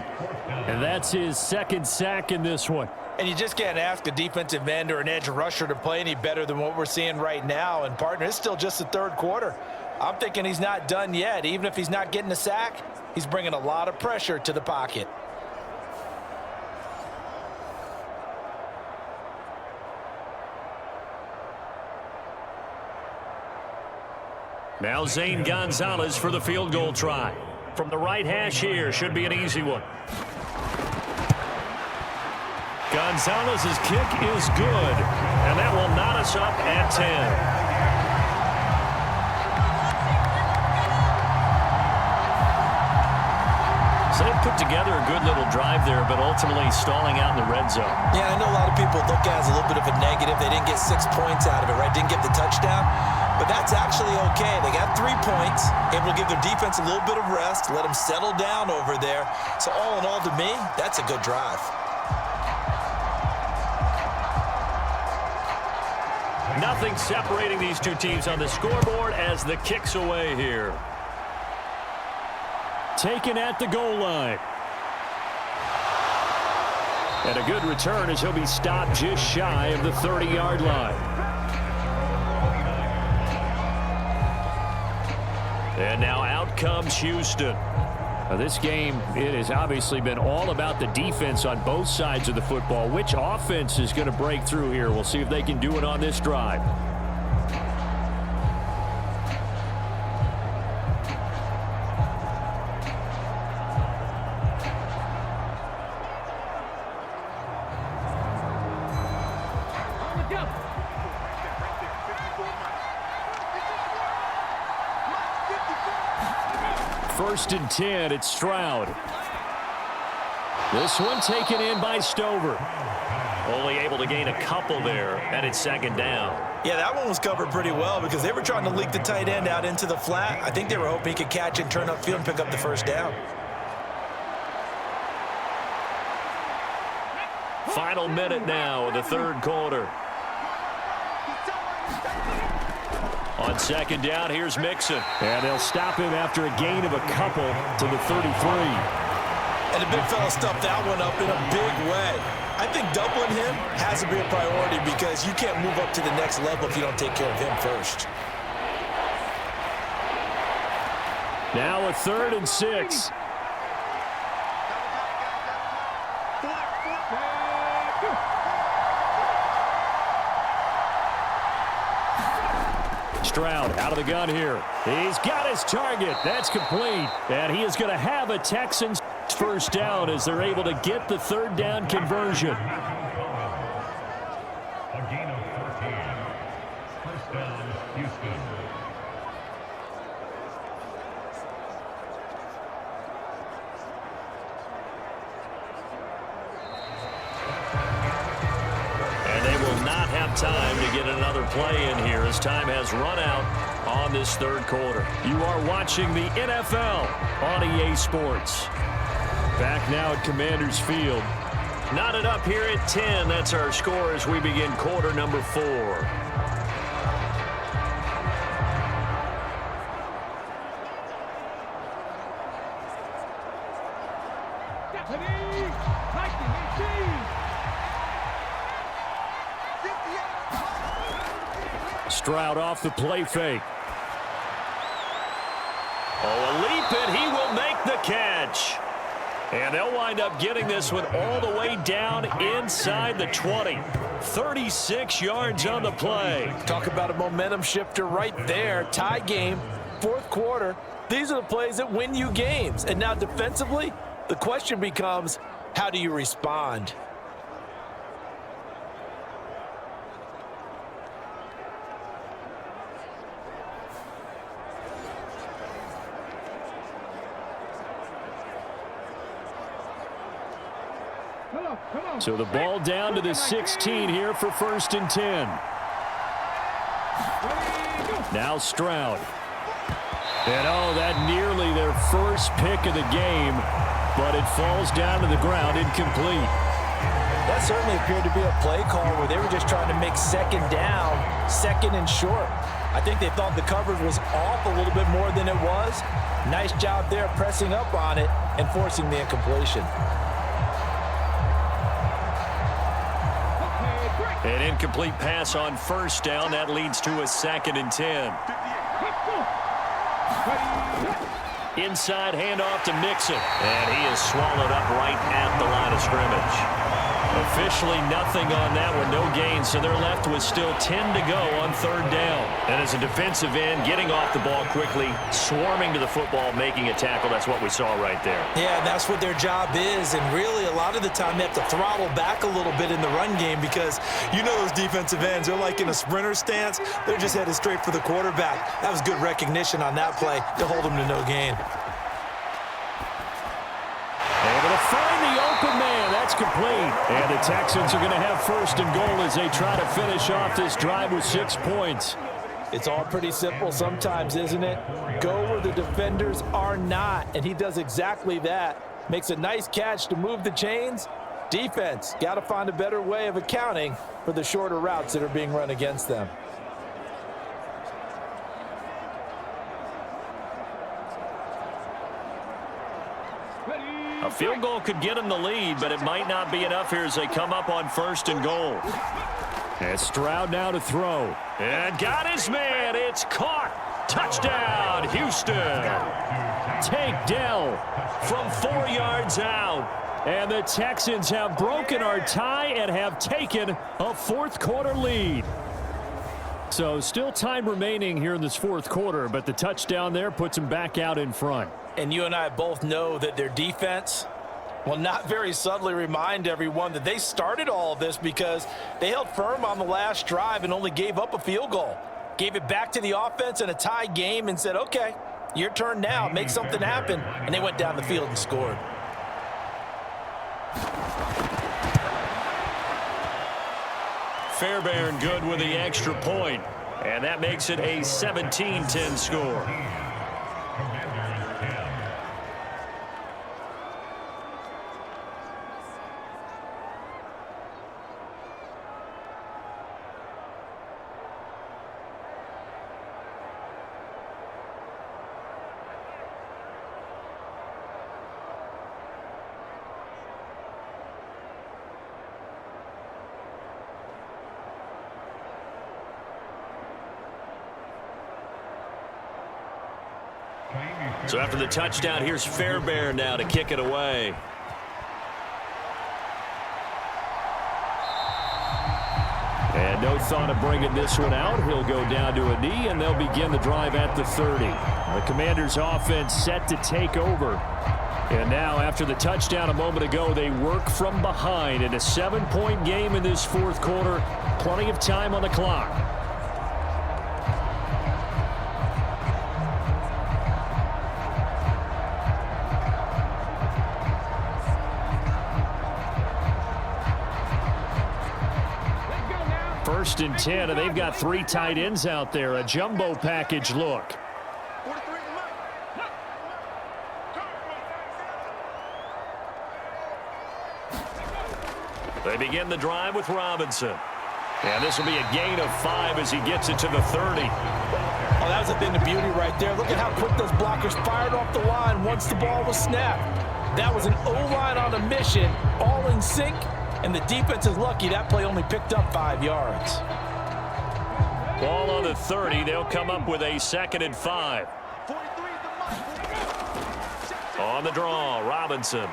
And that's his second sack in this one. And you just can't ask a defensive end or an edge rusher to play any better than what we're seeing right now. And, partner, it's still just the third quarter. I'm thinking he's not done yet. Even if he's not getting a sack, he's bringing a lot of pressure to the pocket. Now Zane Gonzalez for the field goal try. From the right hash here, should be an easy one. Gonzalez's kick is good, and that will knot us up at 10. So they put together a good little drive there, but ultimately stalling out in the red zone. Yeah, I know a lot of people look at it as a little bit of a negative. They didn't get 6 points out of it, right? Didn't get the touchdown. But that's actually okay. They got 3 points, able to give their defense a little bit of rest, let them settle down over there. So all in all, to me, that's a good drive. Nothing separating these two teams on the scoreboard as the kick's away here. Taken at the goal line. And a good return as he'll be stopped just shy of the 30-yard line. And now out comes Houston. Now this game, it has obviously been all about the defense on both sides of the football. Which offense is going to break through here? We'll see if they can do it on this drive. First and 10, it's Stroud. This one taken in by Stover. Only able to gain a couple there, and it's second down. Yeah, that one was covered pretty well because they were trying to leak the tight end out into the flat. I think they were hoping he could catch and turn upfield and pick up the first down. Final minute now of the third quarter. On second down, here's Mixon. And they'll stop him after a gain of a couple to the 33. And the big fella stuffed that one up in a big way. I think doubling him has to be a priority because you can't move up to the next level if you don't take care of him first. Now a 3rd and 6. Stroud out of the gun here. He's got his target. That's complete. And he is going to have a Texans first down as they're able to get the third down conversion. A gain of 14. First down, Houston. And they will not have time to get another play in here as time has run out on this third quarter. You are watching the NFL on EA Sports. Back now at Commanders Field. Knotted up here at 10. That's our score as we begin quarter number 4. Stroud off the play fake. Oh, a leap, and he will make the catch. And they'll wind up getting this one all the way down inside the 20. 36 yards on the play. Talk about a momentum shifter right there. Tie game, fourth quarter. These are the plays that win you games. And now defensively, the question becomes, how do you respond? So the ball down to the 16 here for 1st and 10. Now Stroud. And oh, that nearly their first pick of the game, but it falls down to the ground incomplete. That certainly appeared to be a play call where they were just trying to make second down, second and short. I think they thought the coverage was off a little bit more than it was. Nice job there pressing up on it and forcing the incompletion. An incomplete pass on first down. That leads to a 2nd and 10. Inside handoff to Mixon. And he is swallowed up right at the line of scrimmage. Officially nothing on that one, no gain, so they're left with still 10 to go on 3rd down. And as a defensive end, getting off the ball quickly, swarming to the football, making a tackle, that's what we saw right there. Yeah, that's what their job is, and really a lot of the time they have to throttle back a little bit in the run game because you know those defensive ends, they're like in a sprinter stance, they're just headed straight for the quarterback. That was good recognition on that play to hold them to no gain. Able to find the open man. That's complete. And the Texans are going to have 1st and goal as they try to finish off this drive with 6 points. It's all pretty simple sometimes, isn't it? Go where the defenders are not, and he does exactly that. Makes a nice catch to move the chains. Defense, got to find a better way of accounting for the shorter routes that are being run against them. A field goal could get them the lead, but it might not be enough here as they come up on 1st and goal. And Stroud now to throw. And got his man. It's caught. Touchdown, Houston. Tank Dell from 4 yards out. And the Texans have broken our tie and have taken a 4th quarter lead. So still time remaining here in this 4th quarter, but the touchdown there puts them back out in front. And you and I both know that their defense will not very subtly remind everyone that they started all of this because they held firm on the last drive and only gave up a field goal. Gave it back to the offense in a tie game and said, okay, your turn now, make something happen. And they went down the field and scored. Fairbairn good with the extra point. And that makes it a 17-10 score. So after the touchdown, here's Fairbairn now to kick it away. And no thought of bringing this one out. He'll go down to a knee, and they'll begin the drive at the 30. The Commanders' offense set to take over. And now, after the touchdown a moment ago, they work from behind in a 7-point game in this 4th quarter. Plenty of time on the clock. First and 10, and they've got 3 tight ends out there. A jumbo package look. They begin the drive with Robinson. And this will be a gain of 5 as he gets it to the 30. Oh, that was a thing of beauty right there. Look at how quick those blockers fired off the line once the ball was snapped. That was an O-line on a mission, all in sync. And the defense is lucky that play only picked up 5 yards. Ball on the 30. They'll come up with a 2nd and 5. On the draw, Robinson.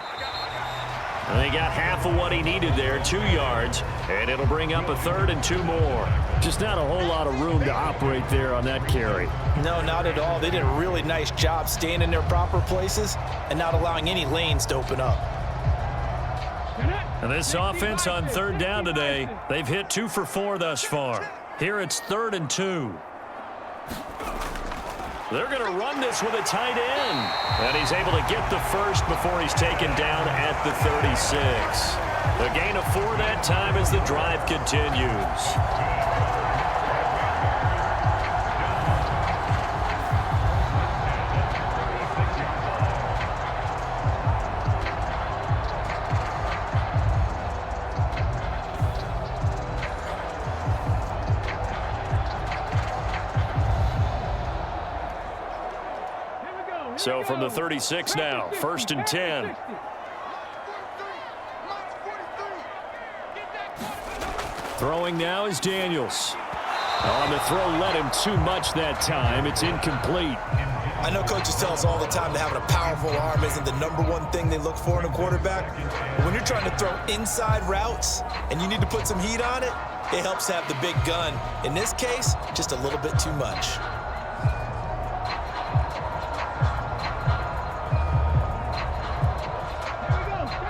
And they got half of what he needed there, 2 yards. And it'll bring up a 3rd and 2 more. Just not a whole lot of room to operate there on that carry. No, not at all. They did a really nice job staying in their proper places and not allowing any lanes to open up. And this offense on 3rd down today, they've hit 2 for 4 thus far. Here it's 3rd and 2. They're going to run this with a tight end. And he's able to get the first before he's taken down at the 36. A gain of 4 that time as the drive continues. So from the 36 now, 1st and 10. Throwing now is Daniels. On the throw, led him too much that time. It's incomplete. I know coaches tell us all the time that having a powerful arm isn't the #1 thing they look for in a quarterback. But when you're trying to throw inside routes and you need to put some heat on it, it helps to have the big gun. In this case, just a little bit too much.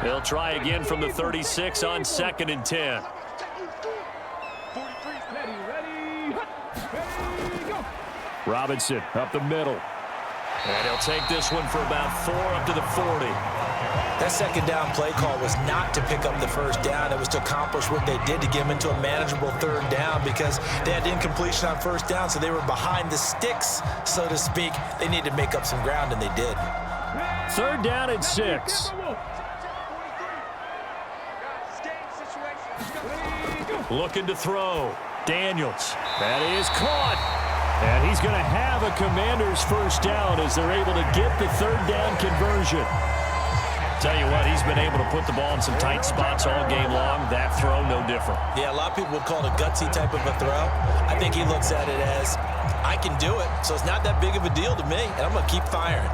They'll try again from the 36 on 2nd and 10. Robinson up the middle. And he'll take this one for about 4 up to the 40. That 2nd down play call was not to pick up the 1st down. It was to accomplish what they did to get them into a manageable 3rd down because they had incompletion on 1st down, so they were behind the sticks, so to speak. They needed to make up some ground, and they did. 3rd down and 6. Looking to throw. Daniels. That is caught. And he's going to have a Commanders 1st down as they're able to get the 3rd down conversion. Tell you what, he's been able to put the ball in some tight spots all game long. That throw, no different. Yeah, a lot of people would call it a gutsy type of a throw. I think he looks at it as, I can do it, so it's not that big of a deal to me, and I'm going to keep firing.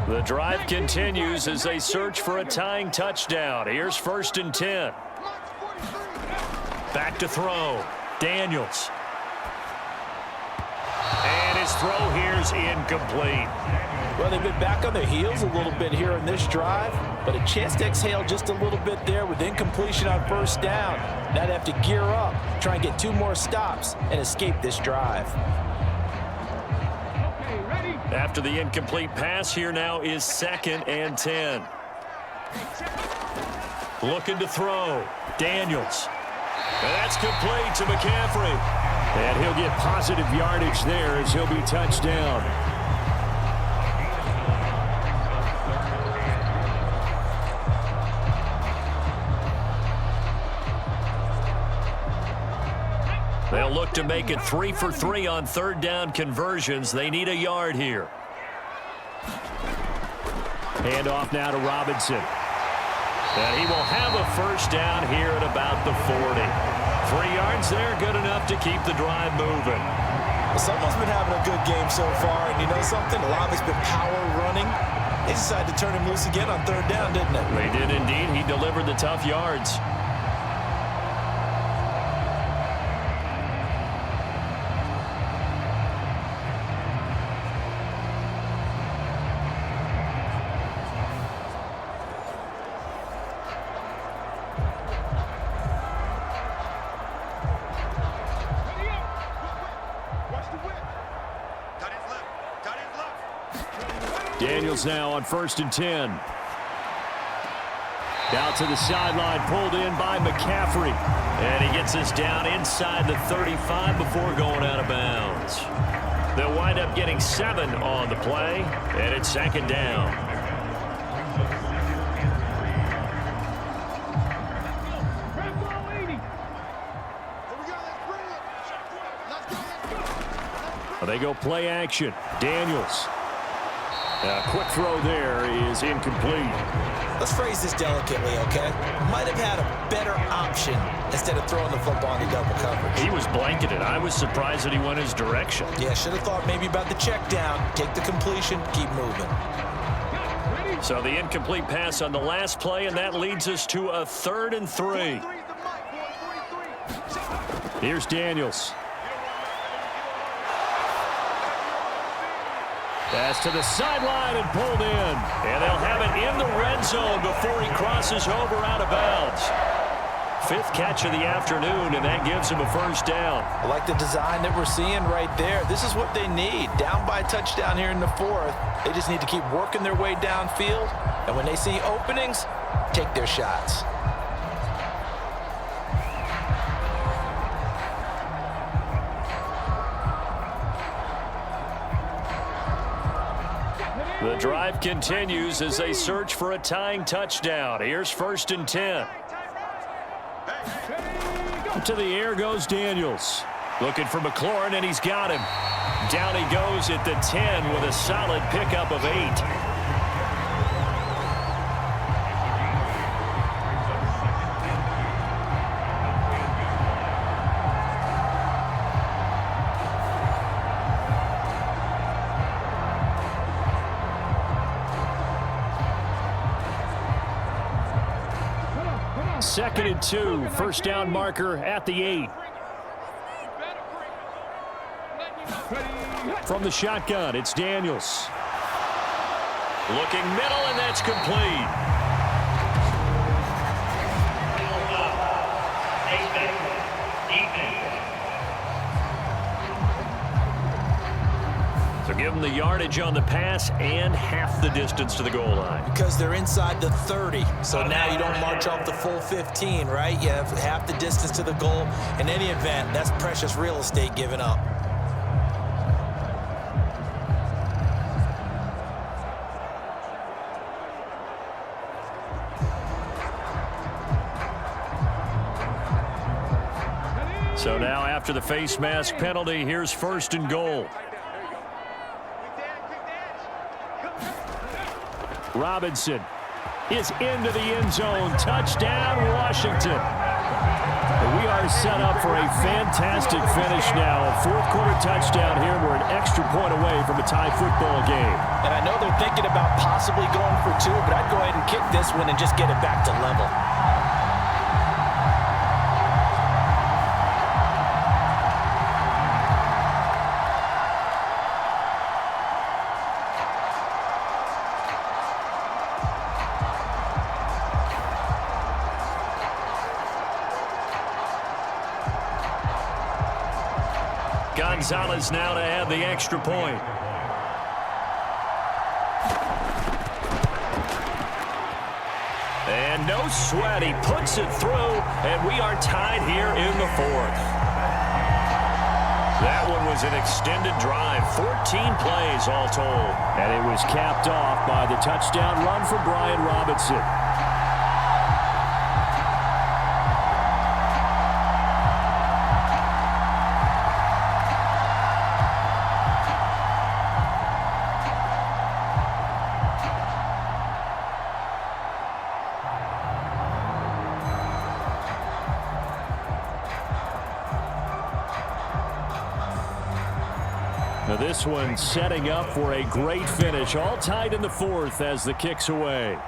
The drive continues as they search for a tying touchdown. Here's 1st and 10. Back to throw. Daniels. And his throw here's incomplete. Well, they've been back on their heels a little bit here in this drive, but a chance to exhale just a little bit there with incompletion on 1st down. Now they have to gear up, try and get 2 more stops, and escape this drive. After the incomplete pass, here now is 2nd and 10. Looking to throw. Daniels. And that's complete to McCaffrey. And he'll get positive yardage there as he'll be touched down. They'll look to make it 3 for 3 on 3rd down conversions. They need a yard here. Hand off now to Robinson. And he will have a 1st down here at about the 40. 3 yards there, good enough to keep the drive moving. Well, someone's been having a good game so far, and you know something? A lot of it's been power running. They decided to turn him loose again on 3rd down, didn't they? They did indeed. He delivered the tough yards. Daniels now on 1st and 10. Down to the sideline, pulled in by McCaffrey. And he gets us down inside the 35 before going out of bounds. They'll wind up getting 7 on the play, and it's 2nd down. They go play action. Daniels. A quick throw there is incomplete. Let's phrase this delicately, okay? Might have had a better option instead of throwing the football into double coverage. He was blanketed. I was surprised that he went his direction. Yeah, should have thought maybe about the check down, take the completion, keep moving. So the incomplete pass on the last play, and that leads us to a 3rd and 3. Here's Daniels. Pass to the sideline and pulled in. And they'll have it in the red zone before he crosses over out of bounds. 5th catch of the afternoon, and that gives him a 1st down. I like the design that we're seeing right there. This is what they need. Down by a touchdown here in the 4th. They just need to keep working their way downfield. And when they see openings, take their shots. The drive continues as they search for a tying touchdown. Here's 1st and 10. To the air goes Daniels. Looking for McLaurin, and he's got him. Down he goes at the 10 with a solid pickup of 8. Second and 2, first down marker at the 8. From the shotgun, it's Daniels. Looking middle, and that's complete. So give them the yardage on the pass and half the distance to the goal line. Because they're inside the 30. So now you don't march off the full 15, right? You have half the distance to the goal. In any event, that's precious real estate given up. So now after the face mask penalty, here's 1st and goal. Robinson is into the end zone. Touchdown, Washington. We are set up for a fantastic finish now. A 4th quarter touchdown here. We're an extra point away from a tie football game. And I know they're thinking about possibly going for 2, but I'd go ahead and kick this one and just get it back to level. Gonzalez now to add the extra point. And no sweat. He puts it through, and we are tied here in the 4th. That one was an extended drive, 14 plays all told. And it was capped off by the touchdown run for Brian Robinson. Now this one setting up for a great finish. All tied in the 4th as the kick's away.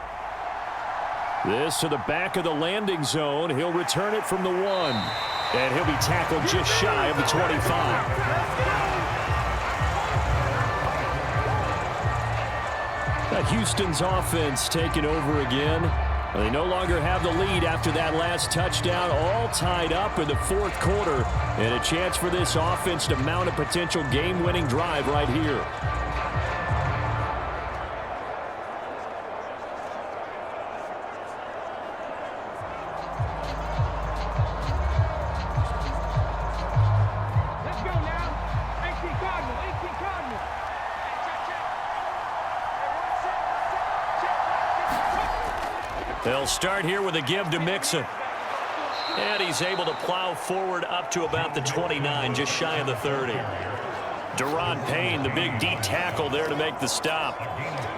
This to the back of the landing zone. He'll return it from the 1. And he'll be tackled just shy of the 25. Now Houston's offense taking over again. They no longer have the lead after that last touchdown. All tied up in the 4th quarter. And a chance for this offense to mount a potential game-winning drive right here. Let's go now. 18 Cardinal, 18 Cardinal. They'll start here with a give to Mixon. And he's able to plow forward up to about the 29, just shy of the 30. Deron Payne, the big D tackle there to make the stop.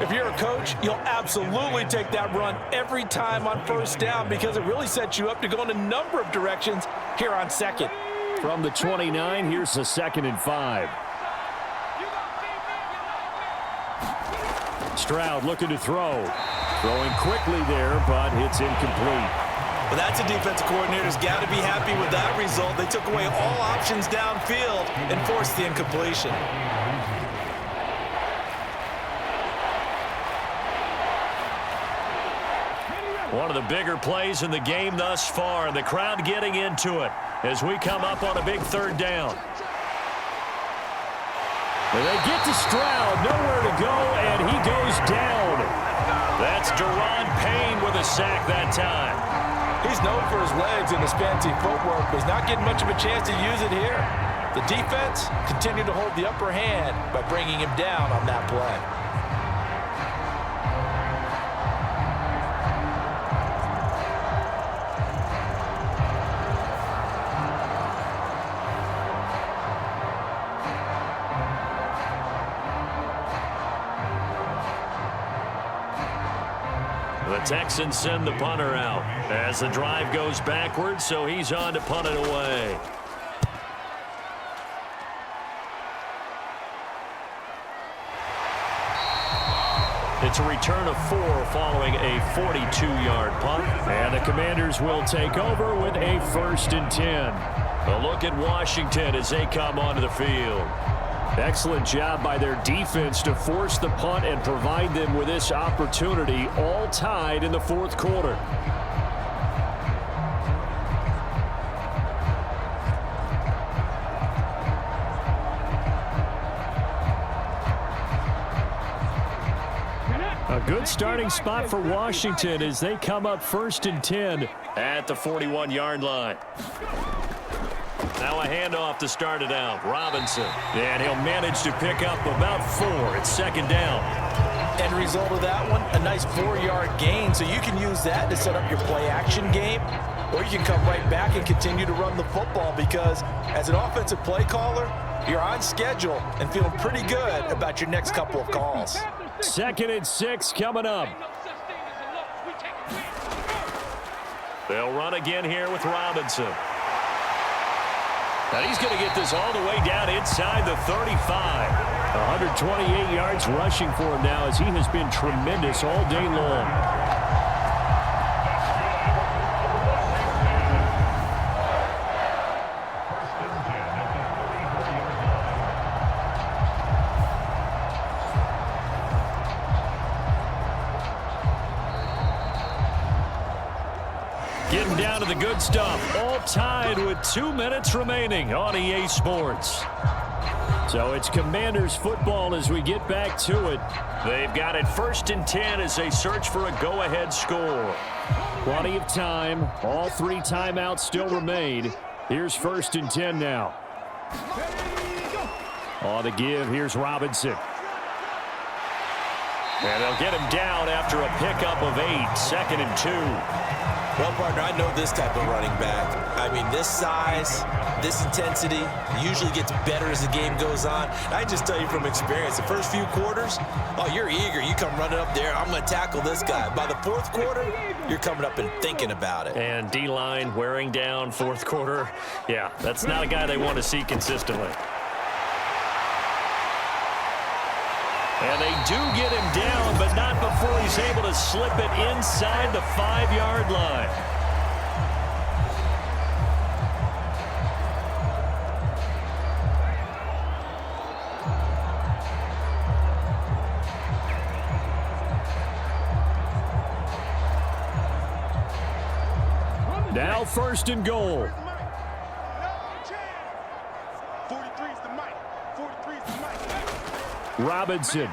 If you're a coach, you'll absolutely take that run every time on 1st down because it really sets you up to go in a number of directions here on 2nd. From the 29, here's the 2nd and 5. Stroud looking to throw. Throwing quickly there, but it's incomplete. Well, that's a defensive coordinator's got to be happy with that result. They took away all options downfield and forced the incompletion. One of the bigger plays in the game thus far, and the crowd getting into it as we come up on a big 3rd down. And they get to Stroud, nowhere to go, and he goes down. That's Deron Payne with a sack that time. He's known for his legs and his fancy footwork, but he's not getting much of a chance to use it here. The defense continued to hold the upper hand by bringing him down on that play. Texans send the punter out as the drive goes backwards, so he's on to punt it away. It's a return of 4 following a 42-yard punt. And the Commanders will take over with a 1st and 10. A look at Washington as they come onto the field. Excellent job by their defense to force the punt and provide them with this opportunity, all tied in the 4th quarter. A good starting spot for Washington as they come up 1st and 10 at the 41-yard line. Now a handoff to start it out. Robinson. And he'll manage to pick up about 4. It's 2nd down. End result of that one, a nice 4-yard gain. So you can use that to set up your play-action game, or you can come right back and continue to run the football because as an offensive play caller, you're on schedule and feeling pretty good about your next couple of calls. 2nd and 6 coming up. They'll run again here with Robinson. And he's going to get this all the way down inside the 35. 128 yards rushing for him now as he has been tremendous all day long. Getting down to the good stuff. All tied with 2 minutes remaining on EA Sports. So it's Commanders football as we get back to it. They've got it 1st and 10 as they search for a go-ahead score. Plenty of time. All 3 timeouts still remain. Here's 1st and 10 now. On the give, here's Robinson. And they'll get him down after a pickup of 8. 2nd and 2. Well, partner, I know this type of running back. I mean, this size, this intensity usually gets better as the game goes on. I just tell you from experience, the first few quarters, oh, you're eager. You come running up there, I'm going to tackle this guy. By the 4th quarter, you're coming up and thinking about it. And D-line wearing down 4th quarter. Yeah, that's not a guy they want to see consistently. And they do get him down, but not before he's able to slip it inside the 5-yard line. Now 1st and goal. 43's the mic. 43's the mic. Robinson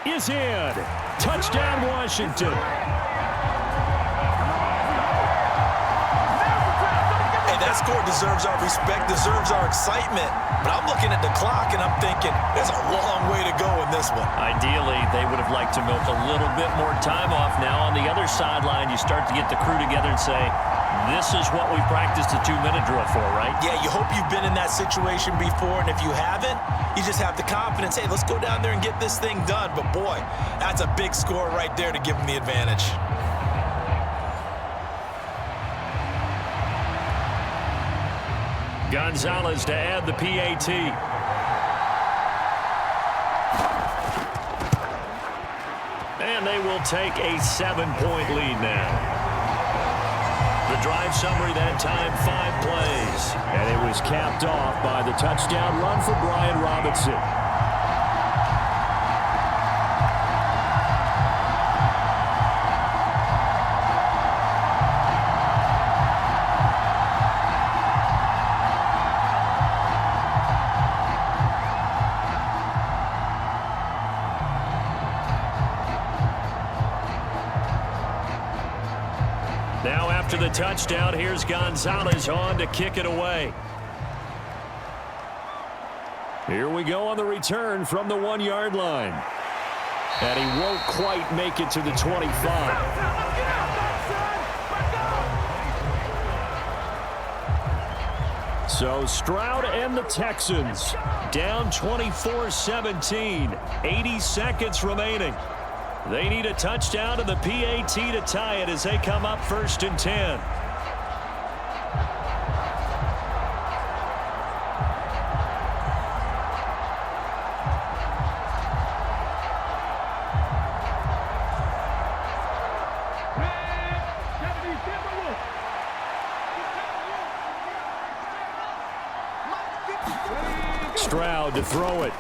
is in. Touchdown, Washington. Hey, that score deserves our respect, deserves our excitement. But I'm looking at the clock and I'm thinking, there's a long way to go in this one. Ideally, they would have liked to milk a little bit more time off. Now on the other sideline, you start to get the crew together and say, this is what we practiced the 2-minute drill for, right? Yeah, you hope you've been in that situation before, and if you haven't, you just have the confidence, hey, let's go down there and get this thing done. But boy, that's a big score right there to give them the advantage. Gonzalez to add the PAT. And they will take a 7-point lead now. The drive summary that time, 5 plays. And it was capped off by the touchdown run for Brian Robinson. Now after the touchdown, here's Gonzalez on to kick it away. Here we go on the return from the 1-yard line. And he won't quite make it to the 25. So Stroud and the Texans down 24-17. 80 seconds remaining. They need a touchdown to the PAT to tie it as they come up 1st and 10. Stroud to throw it.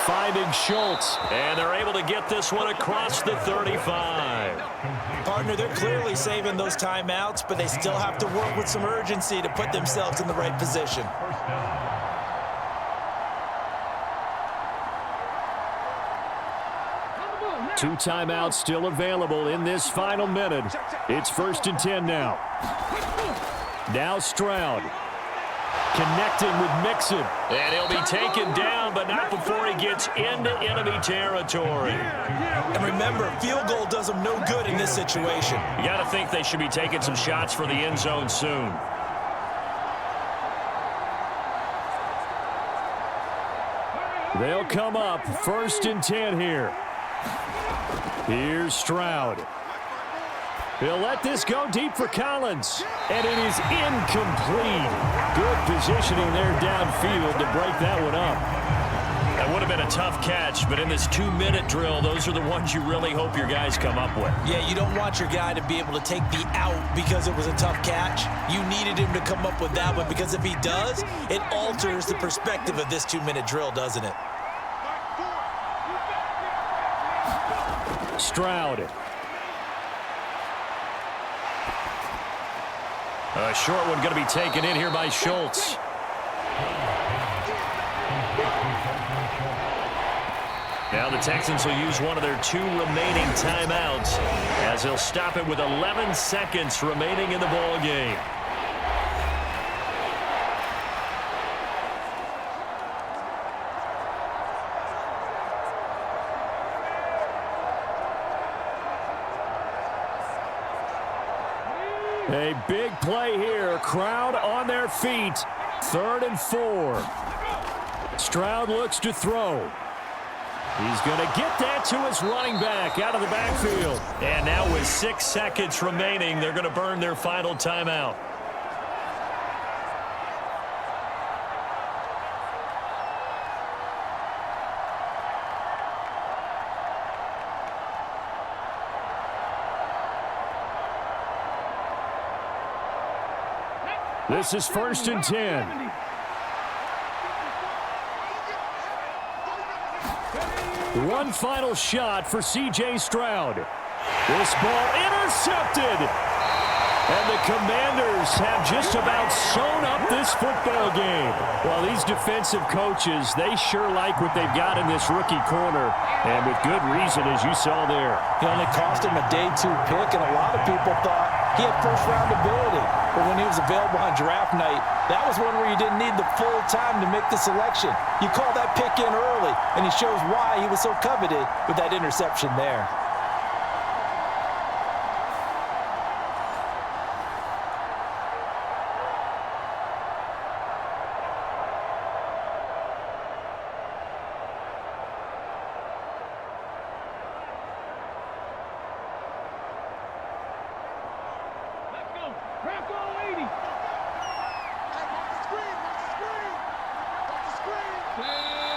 Finding Schultz. And they're able to get this one across the 35. Partner, they're clearly saving those timeouts, but they still have to work with some urgency to put themselves in the right position. Two timeouts still available in this final minute. It's 1st and 10 now. Now Stroud. Connecting with Mixon. And he'll be taken down, but not before he gets into enemy territory. And remember, field goal does them no good in this situation. You got to think they should be taking some shots for the end zone soon. They'll come up 1st and 10 here. Here's Stroud. He'll let this go deep for Collins. And it is incomplete. Good positioning there downfield to break that one up. That would have been a tough catch, but in this 2-minute drill, those are the ones you really hope your guys come up with. Yeah, you don't want your guy to be able to take the out because it was a tough catch. You needed him to come up with that one because if he does, it alters the perspective of this 2-minute drill, doesn't it? Stroud. A short one going to be taken in here by Schultz. Now the Texans will use one of their 2 remaining timeouts as they'll stop it with 11 seconds remaining in the ball game. A big play here. Crowd on their feet. 3rd and 4. Stroud looks to throw. He's going to get that to his running back out of the backfield. And now with 6 seconds remaining, they're going to burn their final timeout. This is 1st and 10. One final shot for C.J. Stroud. This ball intercepted. And the Commanders have just about sewn up this football game. Well, these defensive coaches, they sure like what they've got in this rookie corner. And with good reason, as you saw there. It only cost him a day 2 pick, and a lot of people thought he had first-round ability. But when he was available on draft night, that was one where you didn't need the full time to make the selection. You call that pick in early, and he shows why he was so coveted with that interception there.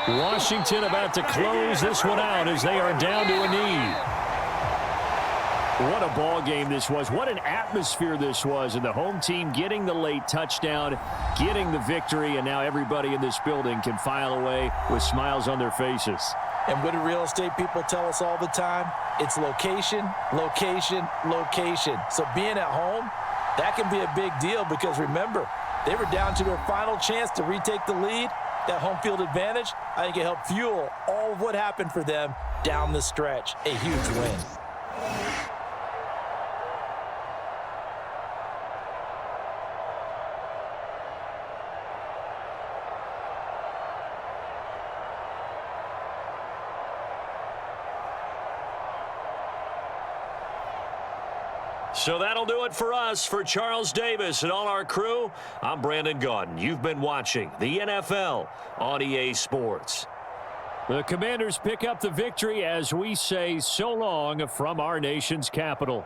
Washington about to close this one out as they are down to a knee. What a ball game this was. What an atmosphere this was. And the home team getting the late touchdown, getting the victory, and now everybody in this building can file away with smiles on their faces. And what do real estate people tell us all the time? It's location, location, location. So being at home, that can be a big deal because remember, they were down to their final chance to retake the lead. That home field advantage, I think it helped fuel all of what happened for them down the stretch. A huge win. So that'll do it for us. For Charles Davis and all our crew, I'm Brandon Gaudin. You've been watching the NFL on EA Sports. The Commanders pick up the victory as we say so long from our nation's capital.